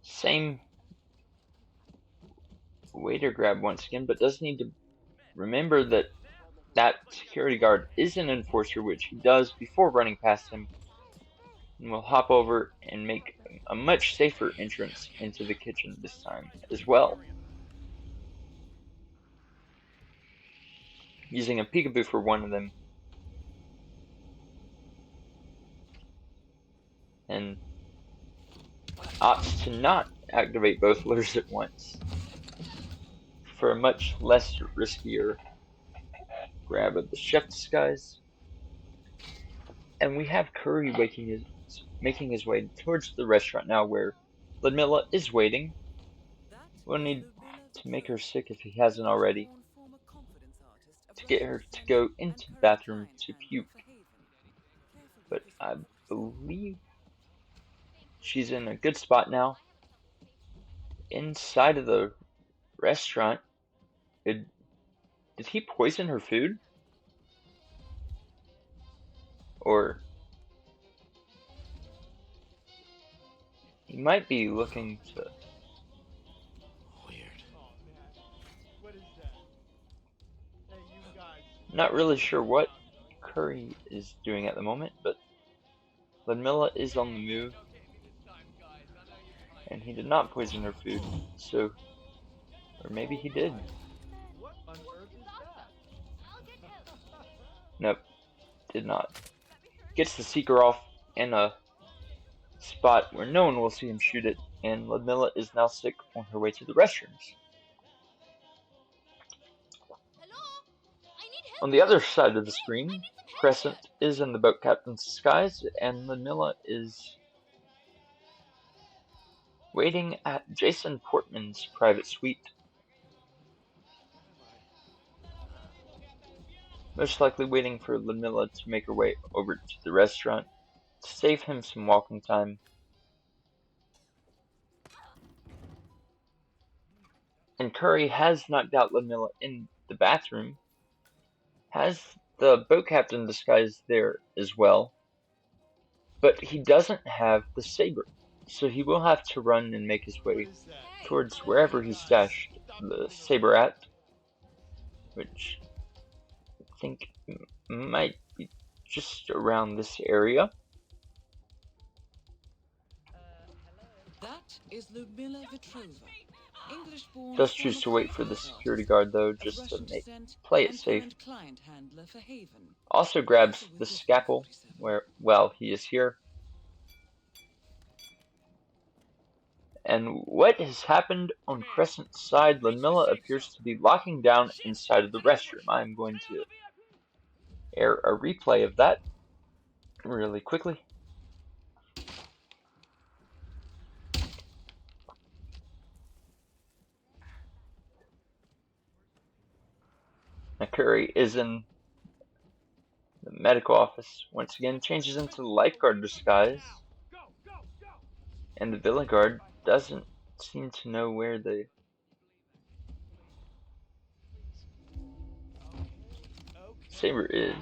same waiter grab once again, but does need to remember that that security guard is an enforcer, which he does before running past him, and will hop over and make a much safer entrance into the kitchen this time as well, using a peekaboo for one of them, and opts to not activate both lures at once for a much less riskier grab of the chef disguise. And we have Curry making his way towards the restaurant now, where Ludmilla is waiting. We'll need to make her sick if he hasn't already, to get her to go into the bathroom to puke. But I believe she's in a good spot now. Inside of the restaurant, did he poison her food? Or he might be looking to... Weird. Oh man, what is that? Hey, you guys. Not really sure what Curry is doing at the moment, but Ludmilla is on the move, and he did not poison her food, so... Or maybe he did. What on earth is that? Nope, did not. Gets the seeker off in a spot where no one will see him shoot it, and Ludmilla is now sick on her way to the restrooms. On the other side of the screen, Crescent is in the boat captain's disguise, and Ludmilla is waiting at Jason Portman's private suite. Most likely waiting for Ludmilla to make her way over to the restaurant to save him some walking time. And Curry has knocked out Ludmilla in the bathroom, has the boat captain disguise there as well, but he doesn't have the saber, so he will have to run and make his way towards wherever he stashed the saber at, which I think might be just around this area. That is Ludmilla Vitrova. English-born Does choose to wait for the security guard though, just to play it safe. Also grabs the scalpel while he is here. And what has happened on Crescent's side? Ludmilla appears to be locking down inside of the restroom. I'm going to air a replay of that really quickly. Now Curry is in the medical office once again, changes into the lifeguard disguise, and the villain guard doesn't seem to know where the saber is.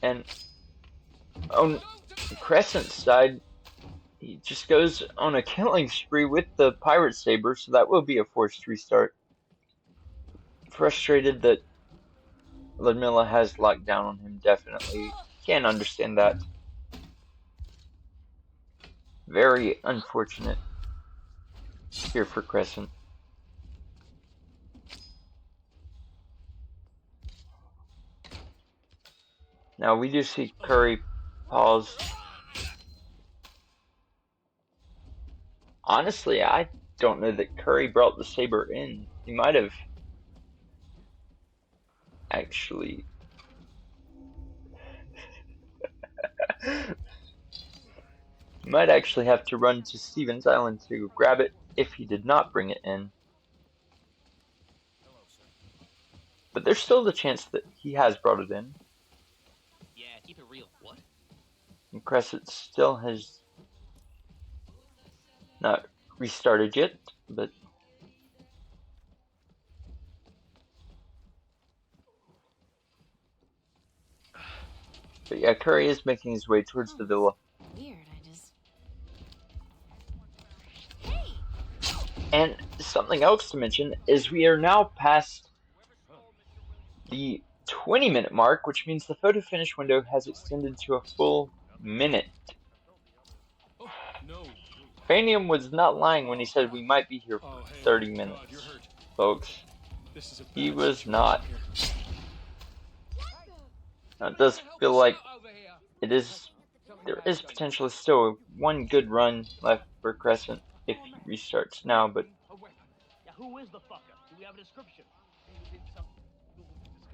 And on Crescent's side, he just goes on a killing spree with the pirate saber, so that will be a forced restart. Frustrated that Ludmilla has locked down on him, definitely. Can't understand that. Very unfortunate here for Crescent. Now we do see Curry pause. Honestly, I don't know that Curry brought the saber in. He might have actually might actually have to run to Stevens Island to grab it if he did not bring it in. But there's still the chance that he has brought it in. Yeah, keep it real. What? And Crescent still has not restarted yet, but yeah, Curry is making his way towards the villa. Weird, I just... And something else to mention is we are now past the 20-minute mark, which means the photo finish window has extended to a full minute. Oh, no. Fanium was not lying when he said we might be here for Oh, hey, 30 God, minutes, you're hurt. folks. This is a He bad was situation not. here. Now, it does feel like there is potentially still one good run left for Crescent if he restarts now, but Yeah, who is the fucker? Do we have a description? He was in some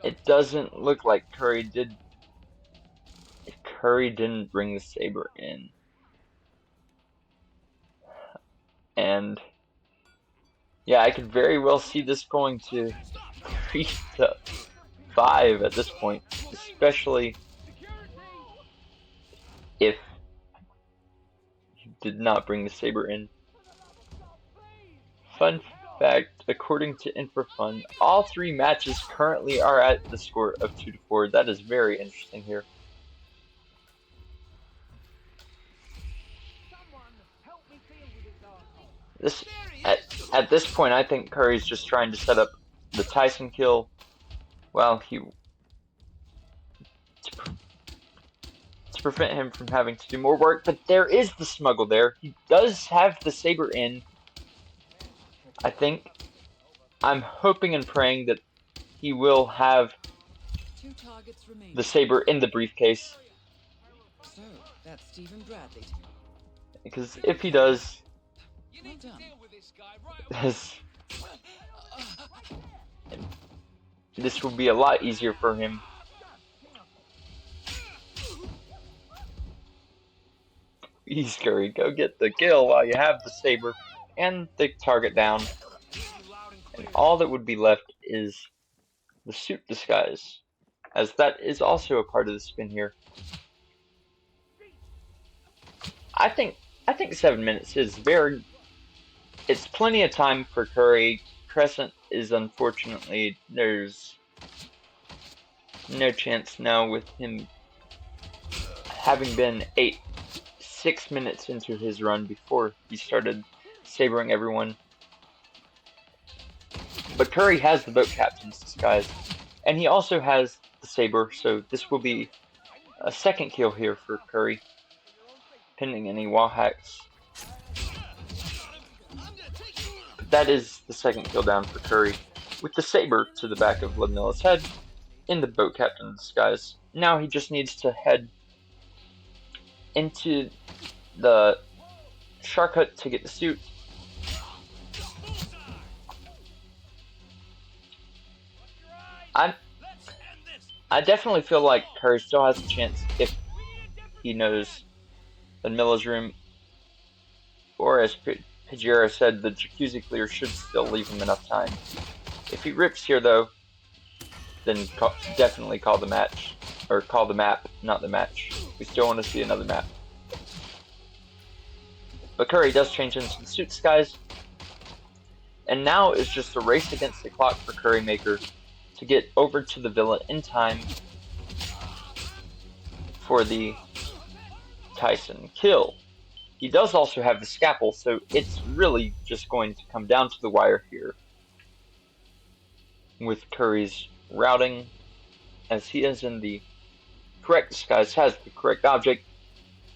it doesn't look like Curry didn't bring the saber in. And yeah, I could very well see this going to 3-5 at this point, especially if he did not bring the saber in. Fun fact, according to InfoFun, all 3 matches currently are at the score of 2-4. That is very interesting here. This at this point, I think Curry's just trying to set up the Tyson kill while to prevent him from having to do more work. But there is the smuggle there. He does have the saber in. I think. I'm hoping and praying that he will have 2 targets remaining. the saber in the briefcase. So, that's Stephen Bradley. Because if he does, Well done. this will be a lot easier for him. Please, Curry, go get the kill while you have the saber and the target down. And all that would be left is the suit disguise, as that is also a part of the spin here. I think 7 minutes is it's plenty of time for Curry. Crescent is unfortunately, there's no chance now with him having been 6 minutes into his run before he started sabering everyone. But Curry has the boat captain's disguise, and he also has the saber, so this will be a second kill here for Curry, pending any wall hacks. But that is the second kill down for Curry, with the saber to the back of Ludmilla's head in the boat captain's disguise. Now he just needs to head into the shark hut to get the suit. I definitely feel like Curry still has a chance if he knows Ludmilla's room, or as Pajero said, the jacuzzi clear should still leave him enough time. If he rips here though, then definitely call the match, or call the map, not the match. We still want to see another map. But Curry does change into the suit disguise, and now it's just a race against the clock for CurryMaker to get over to the villa in time for the Tyson kill. He does also have the scalpel, so it's really just going to come down to the wire here with Curry's routing, as he is in the correct disguise, has the correct object,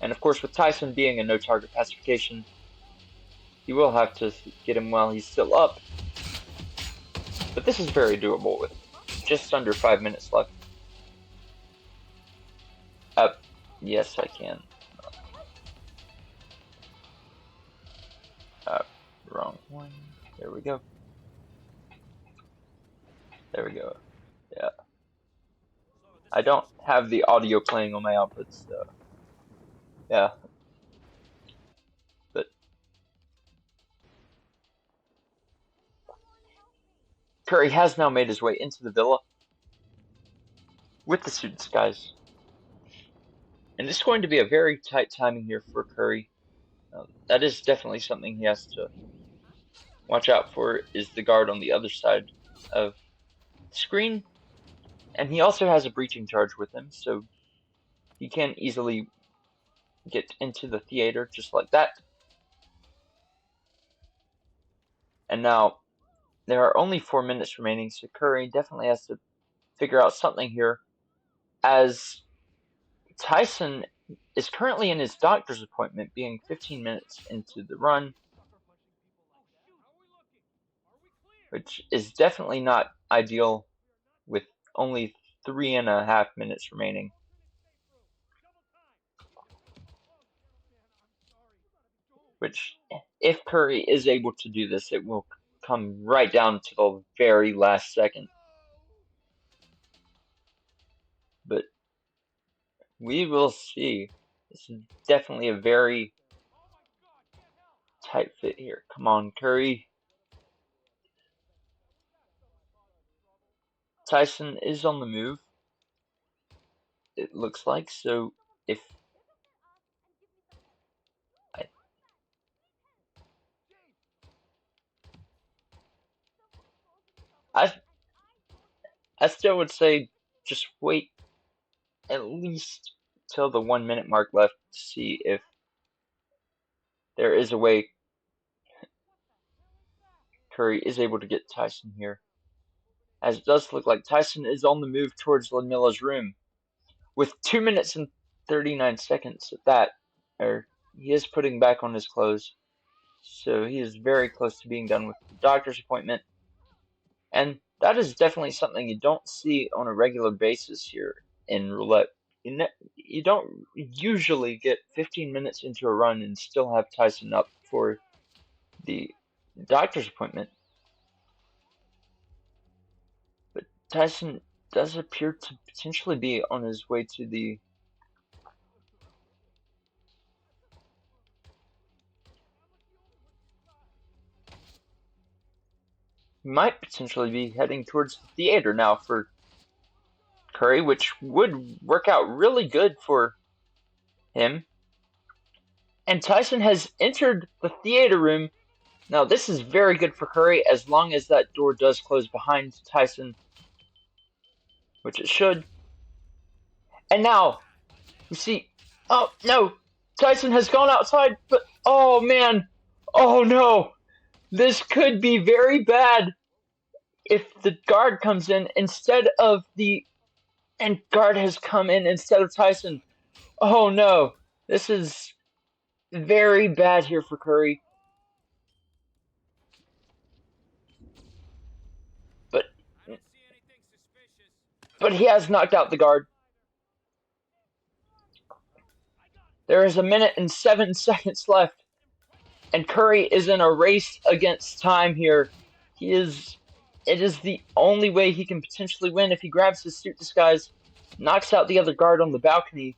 and of course with Tyson being a no target pacification, he will have to get him while he's still up. But this is very doable with just under 5 minutes left. Yes, I can. Wrong one. There we go. There we go. Yeah. I don't have the audio playing on my outputs, so yeah. But Curry has now made his way into the villa with the suit disguise. And it's going to be a very tight timing here for Curry. That is definitely something he has to watch out for, is the guard on the other side of the screen. And he also has a breaching charge with him, so he can easily get into the theater just like that. And now, there are only 4 minutes remaining, so Curry definitely has to figure out something here, as Tyson is currently in his doctor's appointment, being 15 minutes into the run, which is definitely not ideal with only 3.5 minutes remaining. Which, if Curry is able to do this, it will come right down to the very last second. But we will see. This is definitely a very tight fit here. Come on, Curry. Tyson is on the move, it looks like, so if I still would say just wait at least till the 1 minute mark left to see if there is a way Curry is able to get Tyson here. As it does look like Tyson is on the move towards Lamilla's room. With 2 minutes and 39 seconds at that, he is putting back on his clothes. So he is very close to being done with the doctor's appointment. And that is definitely something you don't see on a regular basis here in roulette. You don't usually get 15 minutes into a run and still have Tyson up for the doctor's appointment. But Tyson does appear to potentially be on his way to the might potentially be heading towards the theater now for Curry, which would work out really good for him. And Tyson has entered the theater room. Now, this is very good for Curry as long as that door does close behind Tyson, which it should. And now, you see, oh no, Tyson has gone outside, but oh man, oh no, this could be very bad if the guard comes in instead of and guard has come in instead of Tyson. Oh no, this is very bad here for Curry. But he has knocked out the guard. There is 1 minute and 7 seconds left, and Curry is in a race against time here. It is the only way he can potentially win if he grabs his suit disguise, knocks out the other guard on the balcony,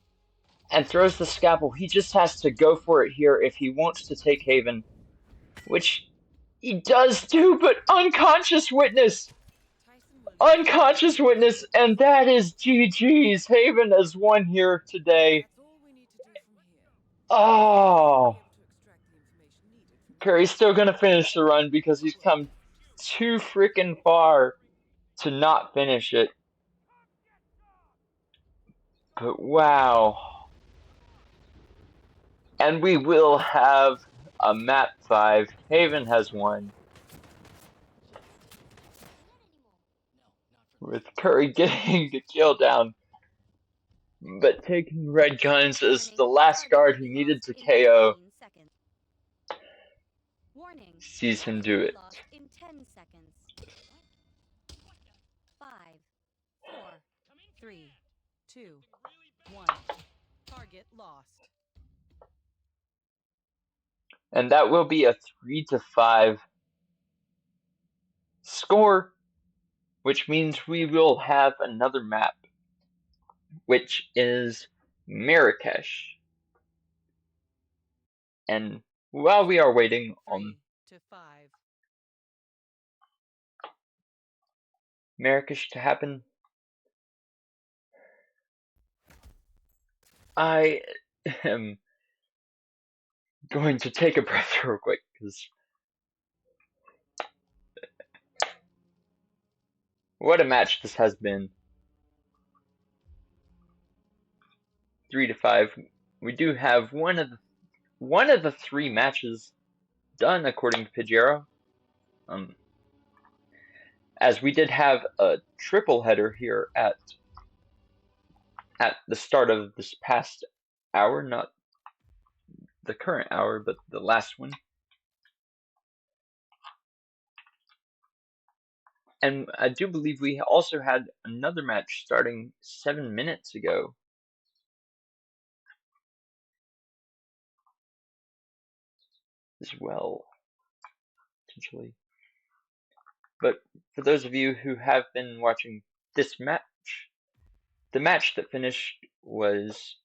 and throws the scalpel. He just has to go for it here if he wants to take Haven, which he does do, but unconscious witness! Unconscious witness, and that is GG's. Haven has won here today. Oh! Curry's still gonna finish the run because he's come too freaking far to not finish it. But wow. And we will have a map 5. Haven has won. With Curry getting the kill down. But taking red guns as the last guard he needed to KO. Sees him do it. In 10 seconds. 5, 4, 3, 2, 1. Target lost. And that will be a 3-5 score, which means we will have another map, which is Marrakesh. And while we are waiting on 3-5. Marrakesh to happen, I am going to take a breath real quick because what a match this has been. 3-5. We do have one of the 3 matches done according to Pajero. As we did have a triple header here at the start of this past hour, not the current hour, but the last one. And I do believe we also had another match starting 7 minutes ago. As well, potentially. But for those of you who have been watching this match, the match that finished was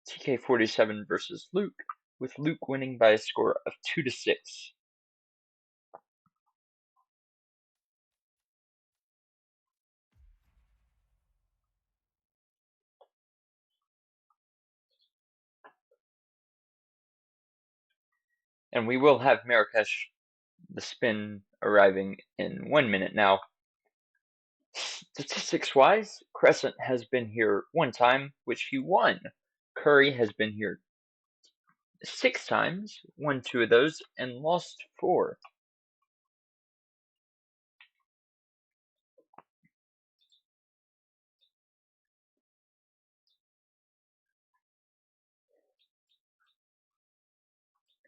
TK47 versus Luke, with Luke winning by a score of 2-6. And we will have Marrakesh, the spin, arriving in 1 minute now. Statistics-wise, Qrescent has been here 1 time, which he won. Curry has been here 6 times, won 2 of those, and lost 4.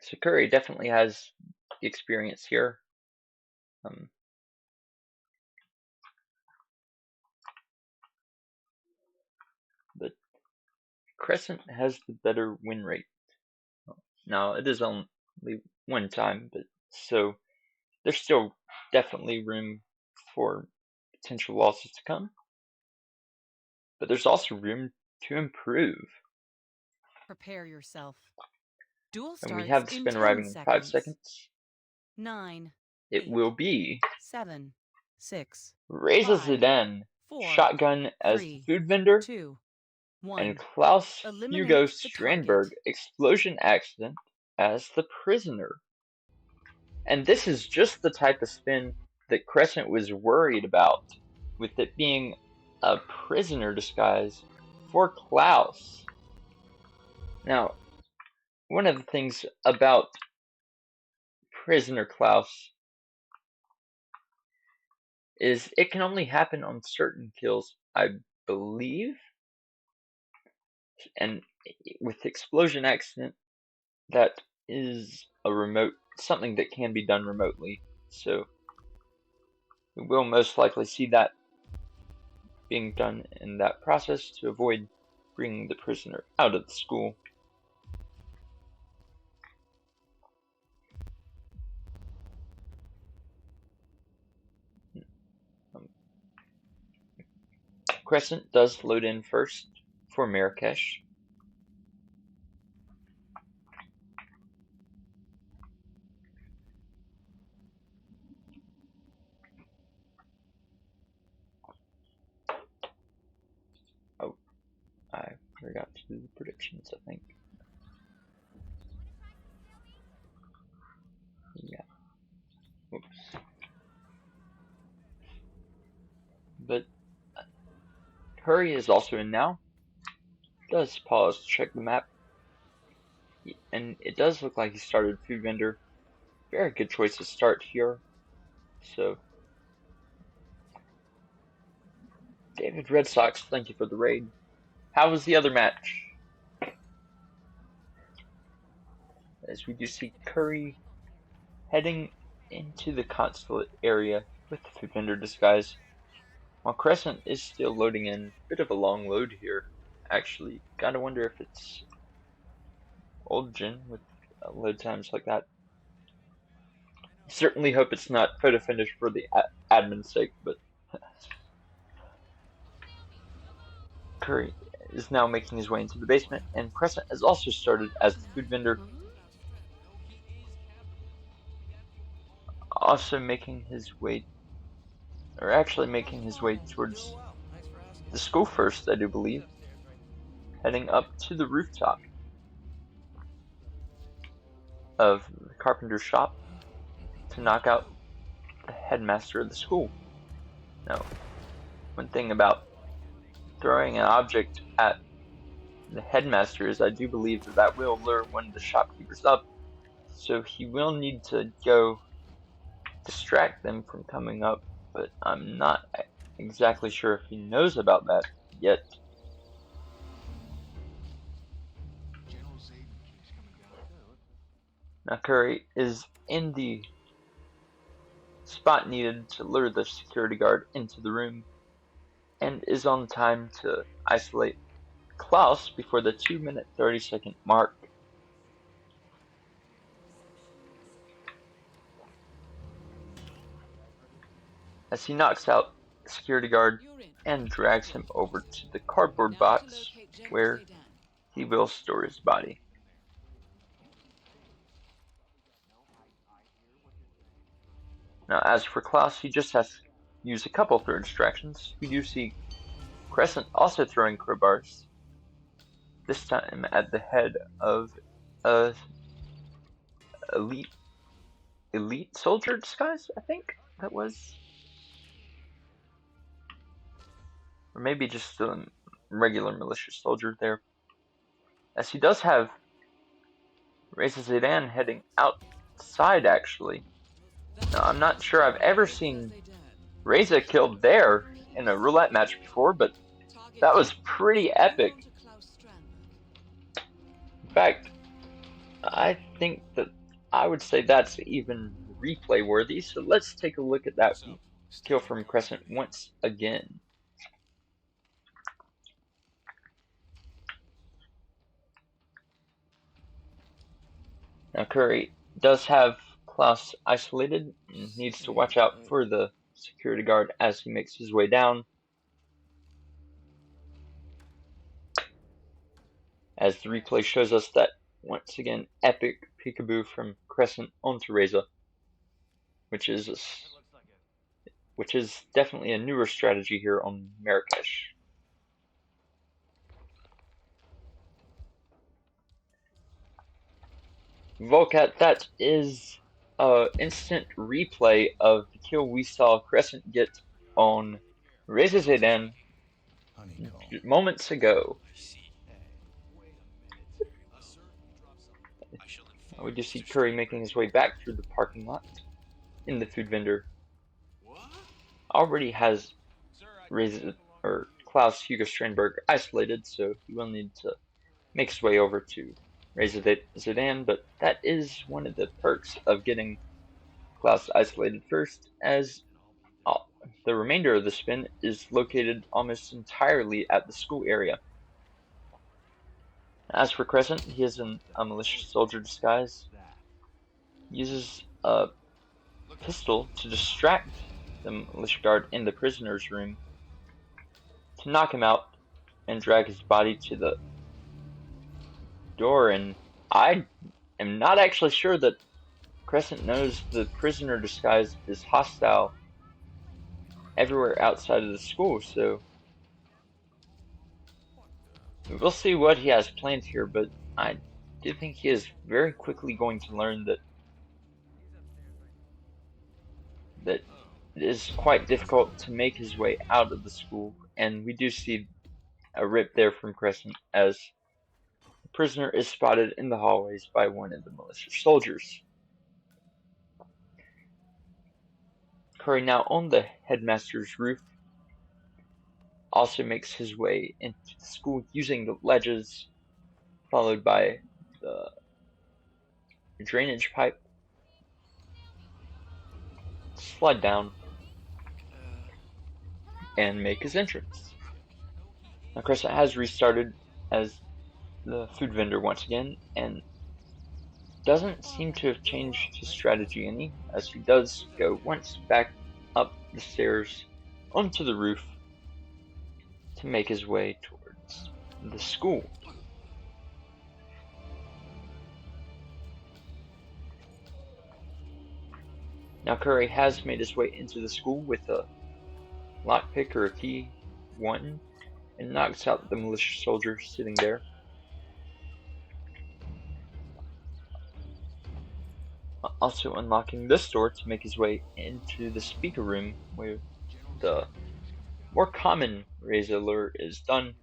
So Curry definitely has the experience here. But Qrescent has the better win rate. Now, it is only 1 time, but so there's still definitely room for potential losses to come. But there's also room to improve. Prepare yourself. Duel And we starts have the in spin 10 arriving in 5 seconds. seconds. 9. It 8, will be 7, 6, Reza 5, Zidane, 4, shotgun as 3, food vendor, 2, and 1. Klaus Hugo Eliminate the Strandberg, target. explosion accident, as the prisoner. And this is just the type of spin that Qrescent was worried about, with it being a prisoner disguise for Klaus. Now, one of the things about prisoner Klaus is it can only happen on certain kills, I believe. And with explosion accident, that is something that can be done remotely. So we will most likely see that being done in that process to avoid bringing the prisoner out of the school. Qrescent does load in first for Marrakesh. Oh, I forgot to do the predictions, I think. Yeah. Oops. But Curry is also in now. Does pause to check the map. And it does look like he started food vendor. Very good choice to start here. So, David Red Sox, thank you for the raid. How was the other match? As we do see Curry heading into the consulate area with the food vendor disguise, while Qrescent is still loading in. Bit of a long load here, actually. Gotta wonder if it's old gen with load times like that. Certainly hope it's not photo finish for the admin's sake, but Curry is now making his way into the basement, and Qrescent has also started as the food vendor, also making his way, or actually making his way towards the school first, I do believe, heading up to the rooftop. of the carpenter's shop to knock out the headmaster of the school. Now, one thing about throwing an object at the headmaster is I do believe that will lure one of the shopkeepers up, so he will need to go distract them from coming up, but I'm not exactly sure if he knows about that yet. Now Curry is in the spot needed to lure the security guard into the room and is on time to isolate Klaus before the 2-minute 30-second mark. As he knocks out the security guard and drags him over to the cardboard box where he will store his body. Now, as for Klaus, he just has to use a couple throw distractions. We do see Qrescent also throwing crowbars, this time at the head of a elite soldier disguise, I think that was. Or maybe just a regular militia soldier there. As he does have Reza Zidane heading outside, actually. Now, I'm not sure I've ever seen Reza killed there in a roulette match before, but that was pretty epic. In fact, I think that I would say that's even replay worthy, so let's take a look at that kill from Qrescent once again. Now Curry does have Klaus isolated and needs to watch out for the security guard as he makes his way down. As the replay shows us that once again epic peekaboo from Qrescent onto Reza, which is definitely a newer strategy here on Marrakesh. Volcat, that is instant replay of the kill we saw Qrescent get on Reza Zidane moments ago. We do see Curry making his way back through the parking lot in the food vendor. Already has Klaus Hugo Strandberg isolated, so he will need to make his way over to Reza Zidane, but that is one of the perks of getting Klaus isolated first, as the remainder of the spin is located almost entirely at the school area. As for Qrescent, he is in a militia soldier disguise. He uses a pistol to distract the militia guard in the prisoner's room to knock him out and drag his body to the door, and I am not actually sure that Qrescent knows the prisoner disguise is hostile everywhere outside of the school, so we'll see what he has planned here, but I do think he is very quickly going to learn that it is quite difficult to make his way out of the school, and we do see a rip there from Qrescent as the prisoner is spotted in the hallways by one of the militia soldiers. Curry, now on the headmaster's roof, also makes his way into the school using the ledges, followed by the drainage pipe. Slide down and make his entrance. Now Qrescent has restarted as the food vendor once again, and doesn't seem to have changed his strategy any, as he does go once back up the stairs onto the roof to make his way towards the school. Now Curry has made his way into the school with a lockpick or a key 1 and knocks out the militia soldier sitting there. Also unlocking this door to make his way into the speaker room where the more common raise alert is done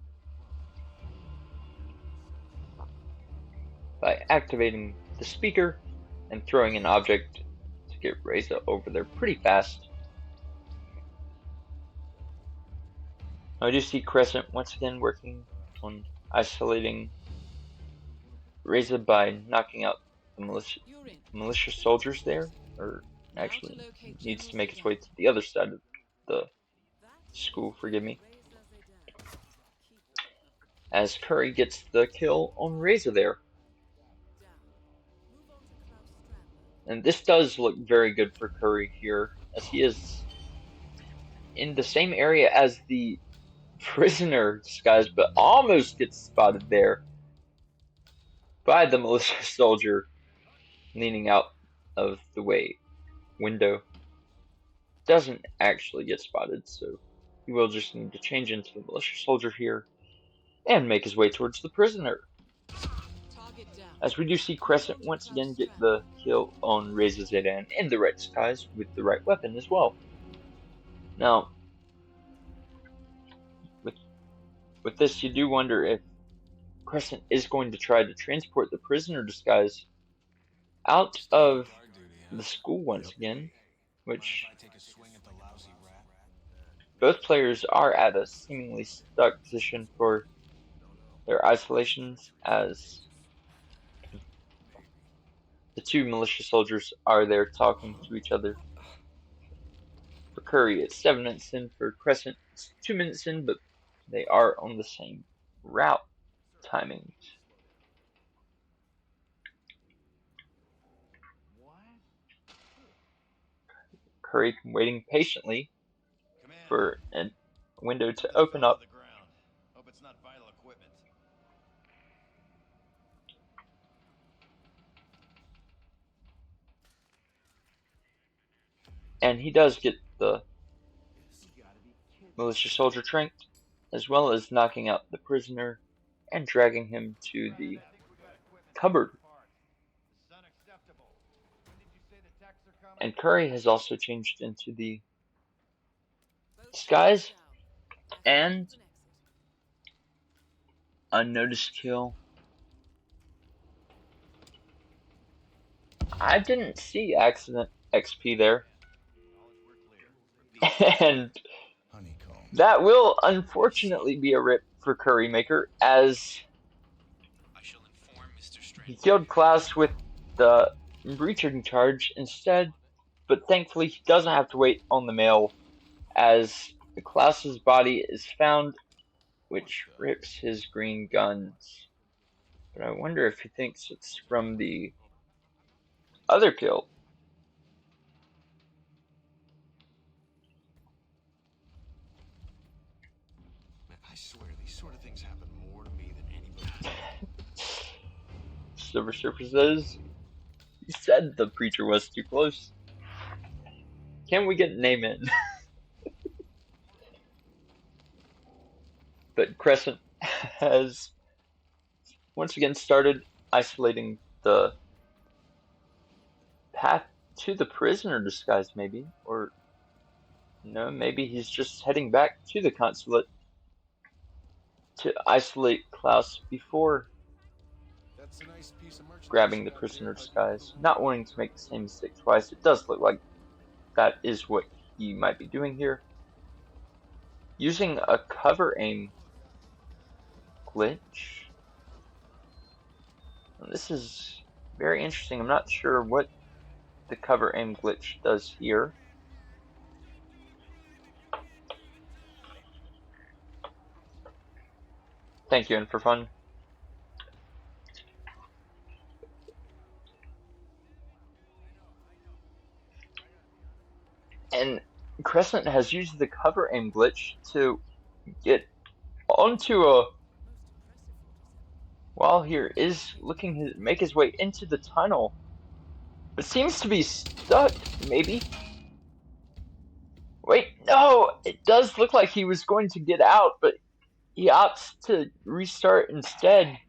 by activating the speaker and throwing an object to get Reza over there pretty fast. I do see Qrescent once again working on isolating Reza by knocking out the militia soldiers there, or actually needs to make its way to the other side of the school, forgive me. As Curry gets the kill on Reza there. And this does look very good for Curry here, as he is in the same area as the prisoner disguise, but almost gets spotted there by the militia soldier leaning out of the window. Doesn't actually get spotted, so he will just need to change into the militia soldier here and make his way towards the prisoner. As we do see Qrescent once again get the kill on Reza Zaydan in the right disguise with the right weapon as well. Now, with this, you do wonder if Qrescent is going to try to transport the prisoner disguise out of the school once again, which both players are at a seemingly stuck position for their isolations, as the two militia soldiers are there talking to each other. For Curry, it's 7 minutes in. For Qrescent, it's 2 minutes in, but they are on the same route timings. Curry waiting patiently for a window to open up. Hope it's not vital equipment. And he does get the militia soldier tranked, as well as knocking out the prisoner and dragging him to the cupboard. And Curry has also changed into the disguise and unnoticed kill. I didn't see accident XP there. And that will unfortunately be a rip for CurryMaker, as he killed Klaus with the breaching charge instead, but thankfully he doesn't have to wait on the mail, as Klaus's body is found, which rips his green guns. But I wonder if he thinks it's from the other kill. I swear, these sort of things happen more to me than anybody. Silver Surfer says, "You said the preacher was too close. Can we get a name in?" But Qrescent has once again started isolating the path to the prisoner disguise, maybe, or no, maybe he's just heading back to the consulate to isolate Klaus before grabbing the prisoner disguise, not wanting to make the same mistake twice. It does look like that is what he might be doing here. Using a cover aim glitch. This is very interesting. I'm not sure what the cover aim glitch does here. Thank you, and for fun. And Qrescent has used the cover aim glitch to get onto a wall here, is looking to make his way into the tunnel, but seems to be stuck, maybe. Wait, no! It does look like he was going to get out, but he opts to restart instead.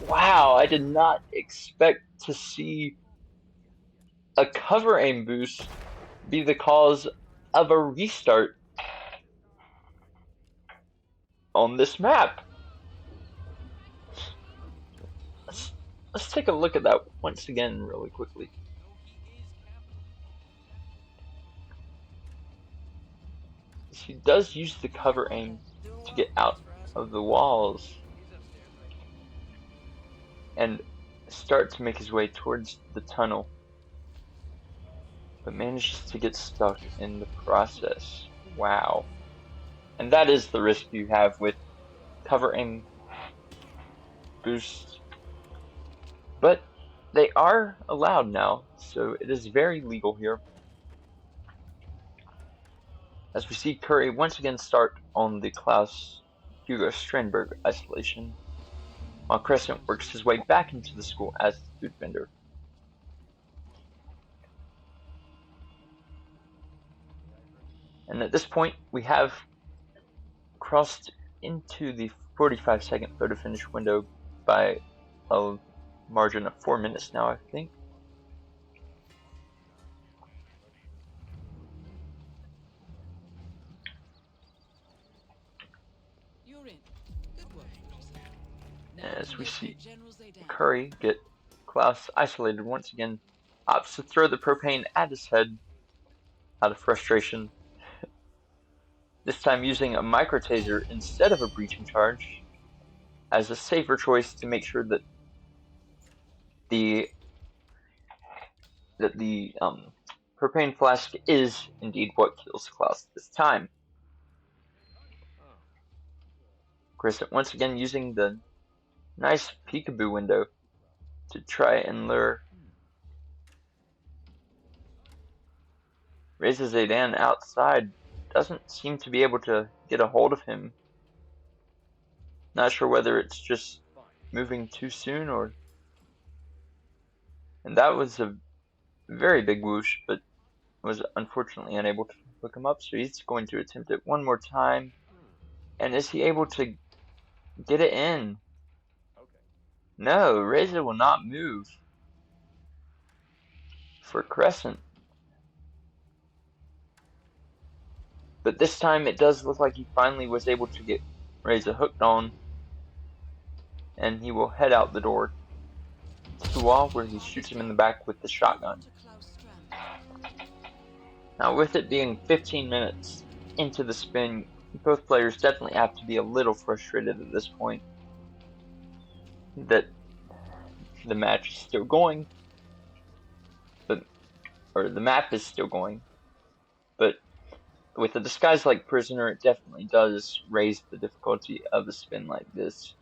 Wow, I did not expect to see a cover aim boost be the cause of a restart on this map. Let's, let's take a look at that once again really quickly. He does use the cover aim to get out of the walls and start to make his way towards the tunnel, but manages to get stuck in the process. Wow. And that is the risk you have with cover aim boosts. But they are allowed now, so it is very legal here. As we see Curry once again start on the Klaus Hugo Strandberg isolation, while Qrescent works his way back into the school as the food vendor. And at this point, we have crossed into the 45-second photo finish window by a margin of 4 minutes now, I think. You're in. Good work, Crescent. Now As to we see locate General Zaydan. Curry get Klaus isolated once again, opts to throw the propane at his head out of frustration. This time using a micro taser instead of a breaching charge as a safer choice to make sure that the propane flask is indeed what kills Klaus this time. Qrescent once again using the nice peekaboo window to try and lure Reza Zaydan outside. Doesn't seem to be able to get a hold of him. Not sure whether it's just moving too soon or... And that was a very big whoosh, but was unfortunately unable to hook him up, so he's going to attempt it one more time. And is he able to get it in? No, Reza will not move for Qrescent. But this time it does look like he finally was able to get Reza hooked on. And he will head out the door to the wall where he shoots him in the back with the shotgun. Now with it being 15 minutes into the spin, both players definitely have to be a little frustrated at this point that the match is still going, or the map is still going, but with a disguise like Prisoner, it definitely does raise the difficulty of a spin like this.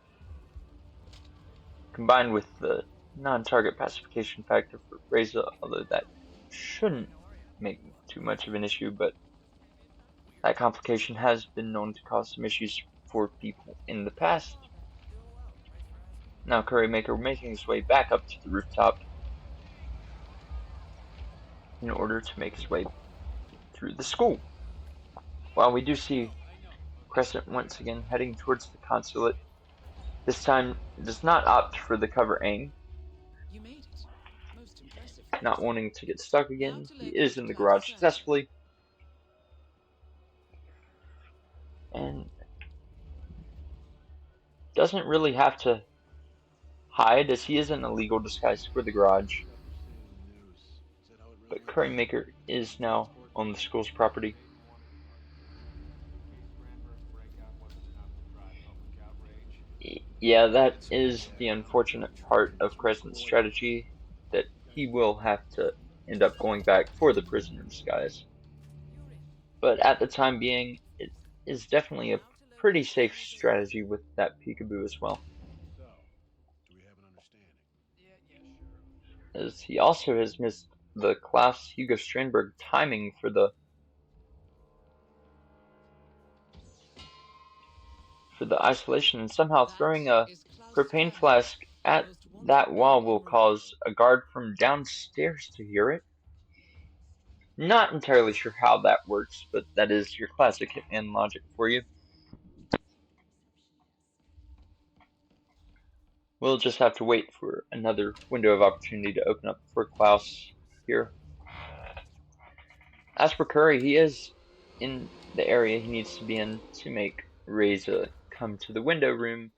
Combined with the non-target pacification factor for Reza, although that shouldn't make too much of an issue, but that complication has been known to cause some issues for people in the past. Now CurryMaker making his way back up to the rooftop in order to make his way through the school. While we do see Qrescent once again heading towards the consulate, this time does not opt for the cover aim. You made it. Most impressive. Not wanting to get stuck again, he is in the garage successfully. And doesn't really have to hide as he is in a legal disguise for the garage. But CurryMaker is now on the school's property. Yeah, that is the unfortunate part of Qrescent's strategy, that he will have to end up going back for the prisoner disguise. But at the time being, it is definitely a pretty safe strategy with that peekaboo as well. As he also has missed the Klaus Hugo Strandberg timing for the isolation, and somehow throwing a propane flask at that wall will cause a guard from downstairs to hear it. Not entirely sure how that works, but that is your classic Hitman logic for you. We'll just have to wait for another window of opportunity to open up for Klaus here. As for Curry, he is in the area he needs to be in to make Reza come to the window room,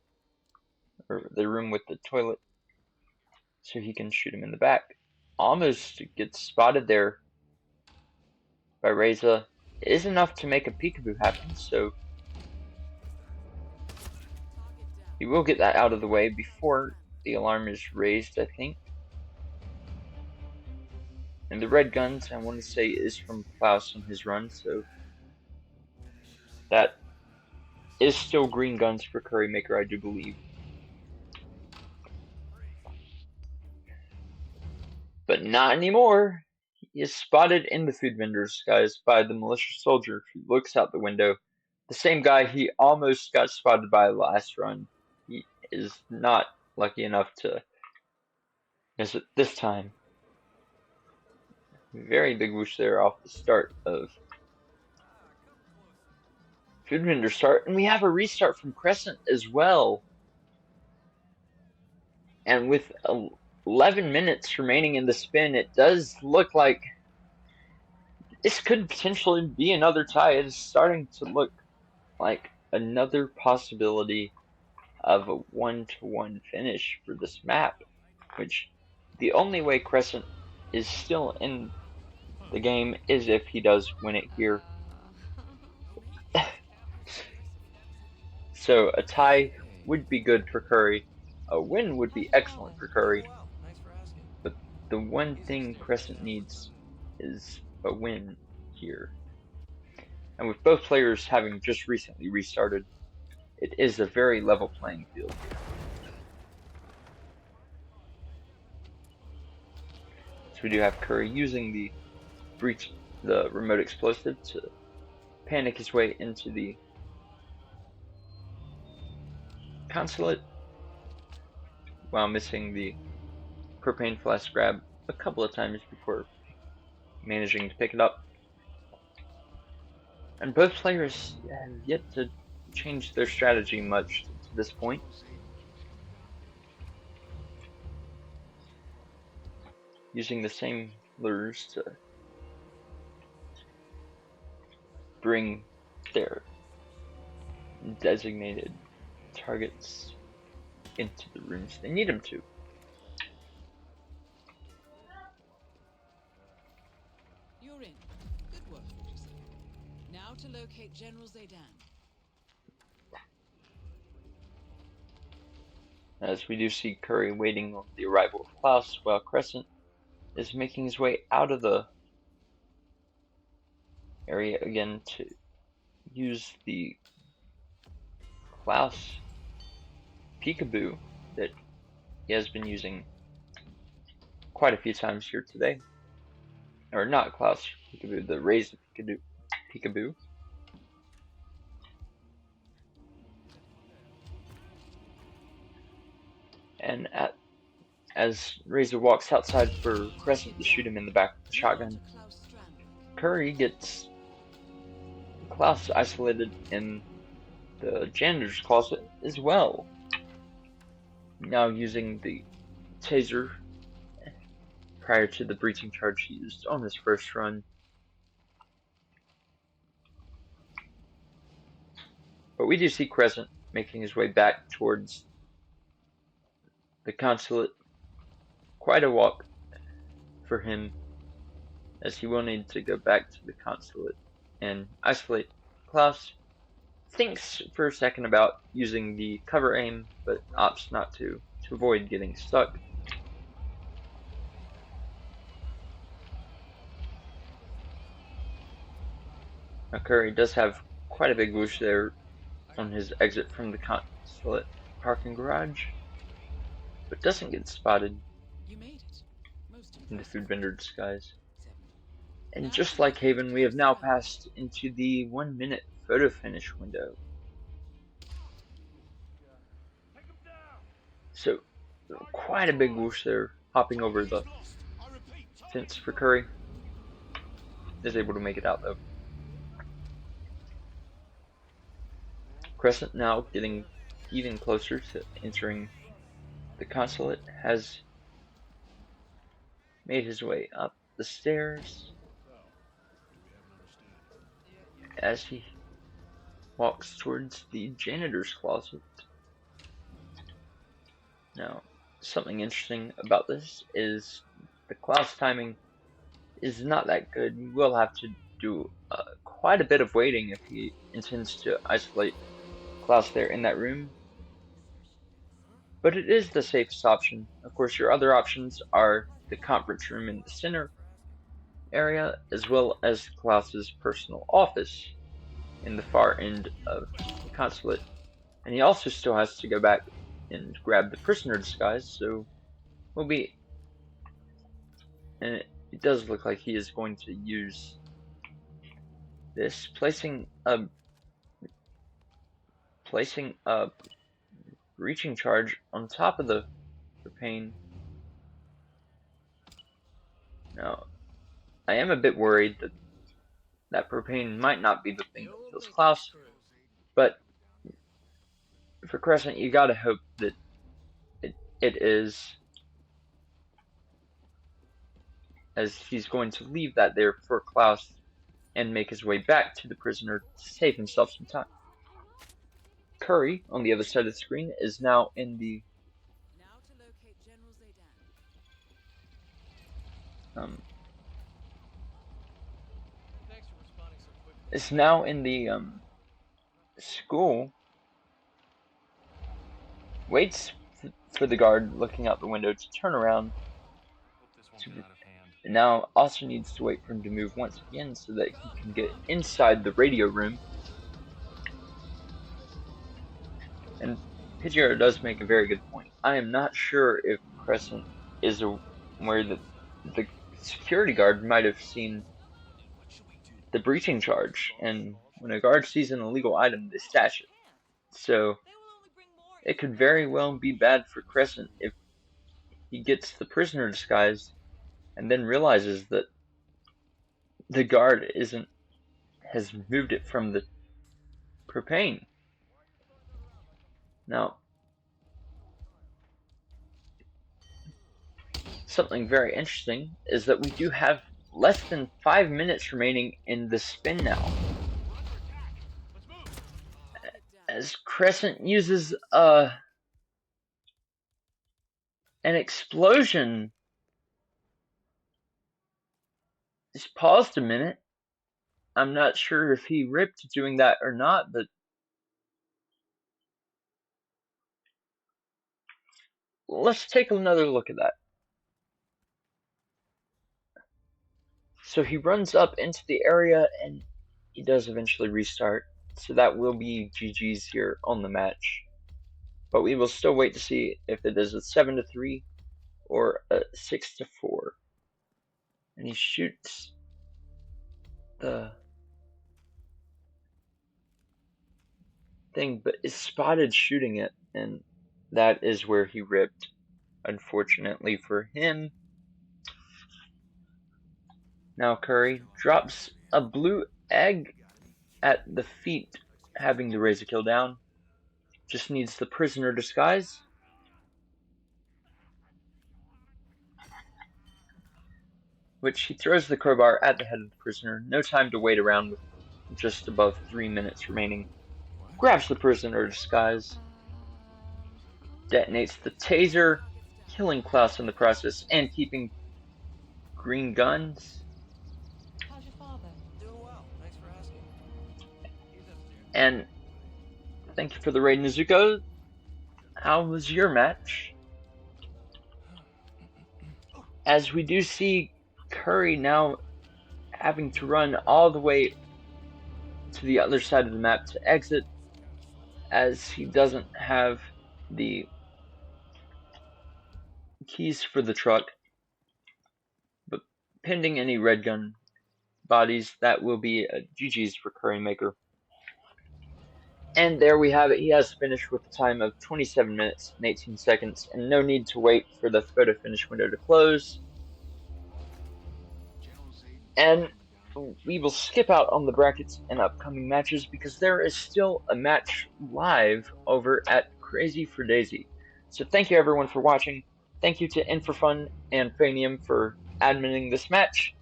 or the room with the toilet, so he can shoot him in the back. Almost gets spotted there by Reza. It is enough to make a peekaboo happen, so he will get that out of the way before the alarm is raised, I think. And the red guns, I want to say, is from Klaus on his run, so that is still green guns for CurryMaker, I do believe. But not anymore. He is spotted in the food vendors, guys, by the malicious soldier who looks out the window. The same guy he almost got spotted by last run. He is not lucky enough to miss it this time. Very big whoosh there off the start of food vendor start. And we have a restart from Qrescent as well. And with 11 minutes remaining in the spin, it does look like this could potentially be another tie. It is starting to look like another possibility of a 1-1 finish for this map, which the only way Qrescent is still in the game is if he does win it here. So a tie would be good for Curry. A win would be excellent for Curry. But the one thing Qrescent needs is a win here. And with both players having just recently restarted, it is a very level playing field here. So we do have Curry using the remote explosive to panic his way into the consulate while missing the propane flask grab a couple of times before managing to pick it up. And both players have yet to change their strategy much to this point. Using the same lures to bring their designated targets into the rooms they need them to. You're in. Good work, 47. Now to locate General Zaydan. As we do see Curry waiting on the arrival of Klaus, while Qrescent is making his way out of the area again to use the Klaus peekaboo that he has been using quite a few times here today. Or not Klaus peekaboo, the raised peekaboo. And as Razor walks outside for Qrescent to shoot him in the back with the shotgun, Curry gets Klaus isolated in the janitor's closet as well. Now using the taser prior to the breaching charge he used on his first run. But we do see Qrescent making his way back towards the consulate. Quite a walk for him, as he will need to go back to the consulate and isolate Klaus. Thinks for a second about using the cover aim, but opts not to avoid getting stuck. Now Curry does have quite a big whoosh there on his exit from the consulate parking garage, but doesn't get spotted in the food vendor disguise. And just like Haven, we have now passed into the 1 minute photo finish window. So, quite a big whoosh there, hopping over the fence for Curry. Is able to make it out though. Qrescent now getting even closer to entering The consulate has made his way up the stairs as he walks towards the janitor's closet. Now, something interesting about this is the Klaus timing is not that good. You will have to do quite a bit of waiting if he intends to isolate Klaus there in that room. But it is the safest option. Of course, your other options are the conference room in the center area, as well as Klaus's personal office in the far end of the consulate. And he also still has to go back and grab the prisoner disguise, so we'll be... And it does look like he is going to use this, placing a reaching charge on top of the propane. Now, I am a bit worried that that propane might not be the thing that kills Klaus, but for Qrescent, you gotta hope that it is, as he's going to leave that there for Klaus and make his way back to the prisoner to save himself some time. Curry, on the other side of the screen, is now in the school. Waits for the guard looking out the window to turn around. And now also needs to wait for him to move once again so that he can get inside the radio room. And Pidgeotto does make a very good point. I am not sure if Qrescent is aware that the security guard might have seen the breaching charge, and when a guard sees an illegal item, they stash it. So it could very well be bad for Qrescent if he gets the prisoner disguise and then realizes that the guard has moved it from the propane. Now, something very interesting is that we do have less than 5 minutes remaining in the spin now, as Qrescent uses an explosion. Just paused a minute. I'm not sure if he ripped doing that or not, but let's take another look at that. So he runs up into the area and he does eventually restart. So that will be GG's here on the match. But we will still wait to see if it is a 7-3 or a 6-4. And he shoots the thing, but is spotted shooting it, and that is where he ripped, unfortunately for him. Now Curry drops a blue egg at the feet, having to raise a kill down. Just needs the prisoner disguise. Which he throws the crowbar at the head of the prisoner. No time to wait around with just above 3 minutes remaining. Grabs the prisoner disguise. Detonates the taser, killing Klaus in the process and keeping green guns. How's your father? Doing well. Thanks for asking. And thank you for the raid, Nezuko. How was your match? As we do see Curry now having to run all the way to the other side of the map to exit, as he doesn't have the keys for the truck. But pending any red gun bodies, that will be a GG's for CurryMaker. And there we have it. He has finished with a time of 27 minutes and 18 seconds, and no need to wait for the photo finish window to close. And we will skip out on the brackets and upcoming matches because there is still a match live over at Crazy for Daisy. So thank you everyone for watching. Thank you to In4Fun and Fanium for adminning this match.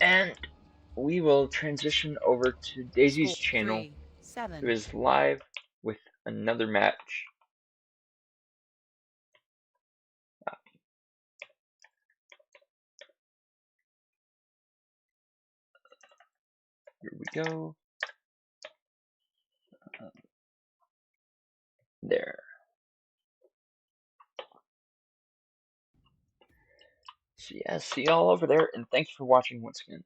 And we will transition over to Daisy's Score channel, 3-7. who is live with another match. Here we go. There. So yeah, see y'all over there, and thanks for watching once again.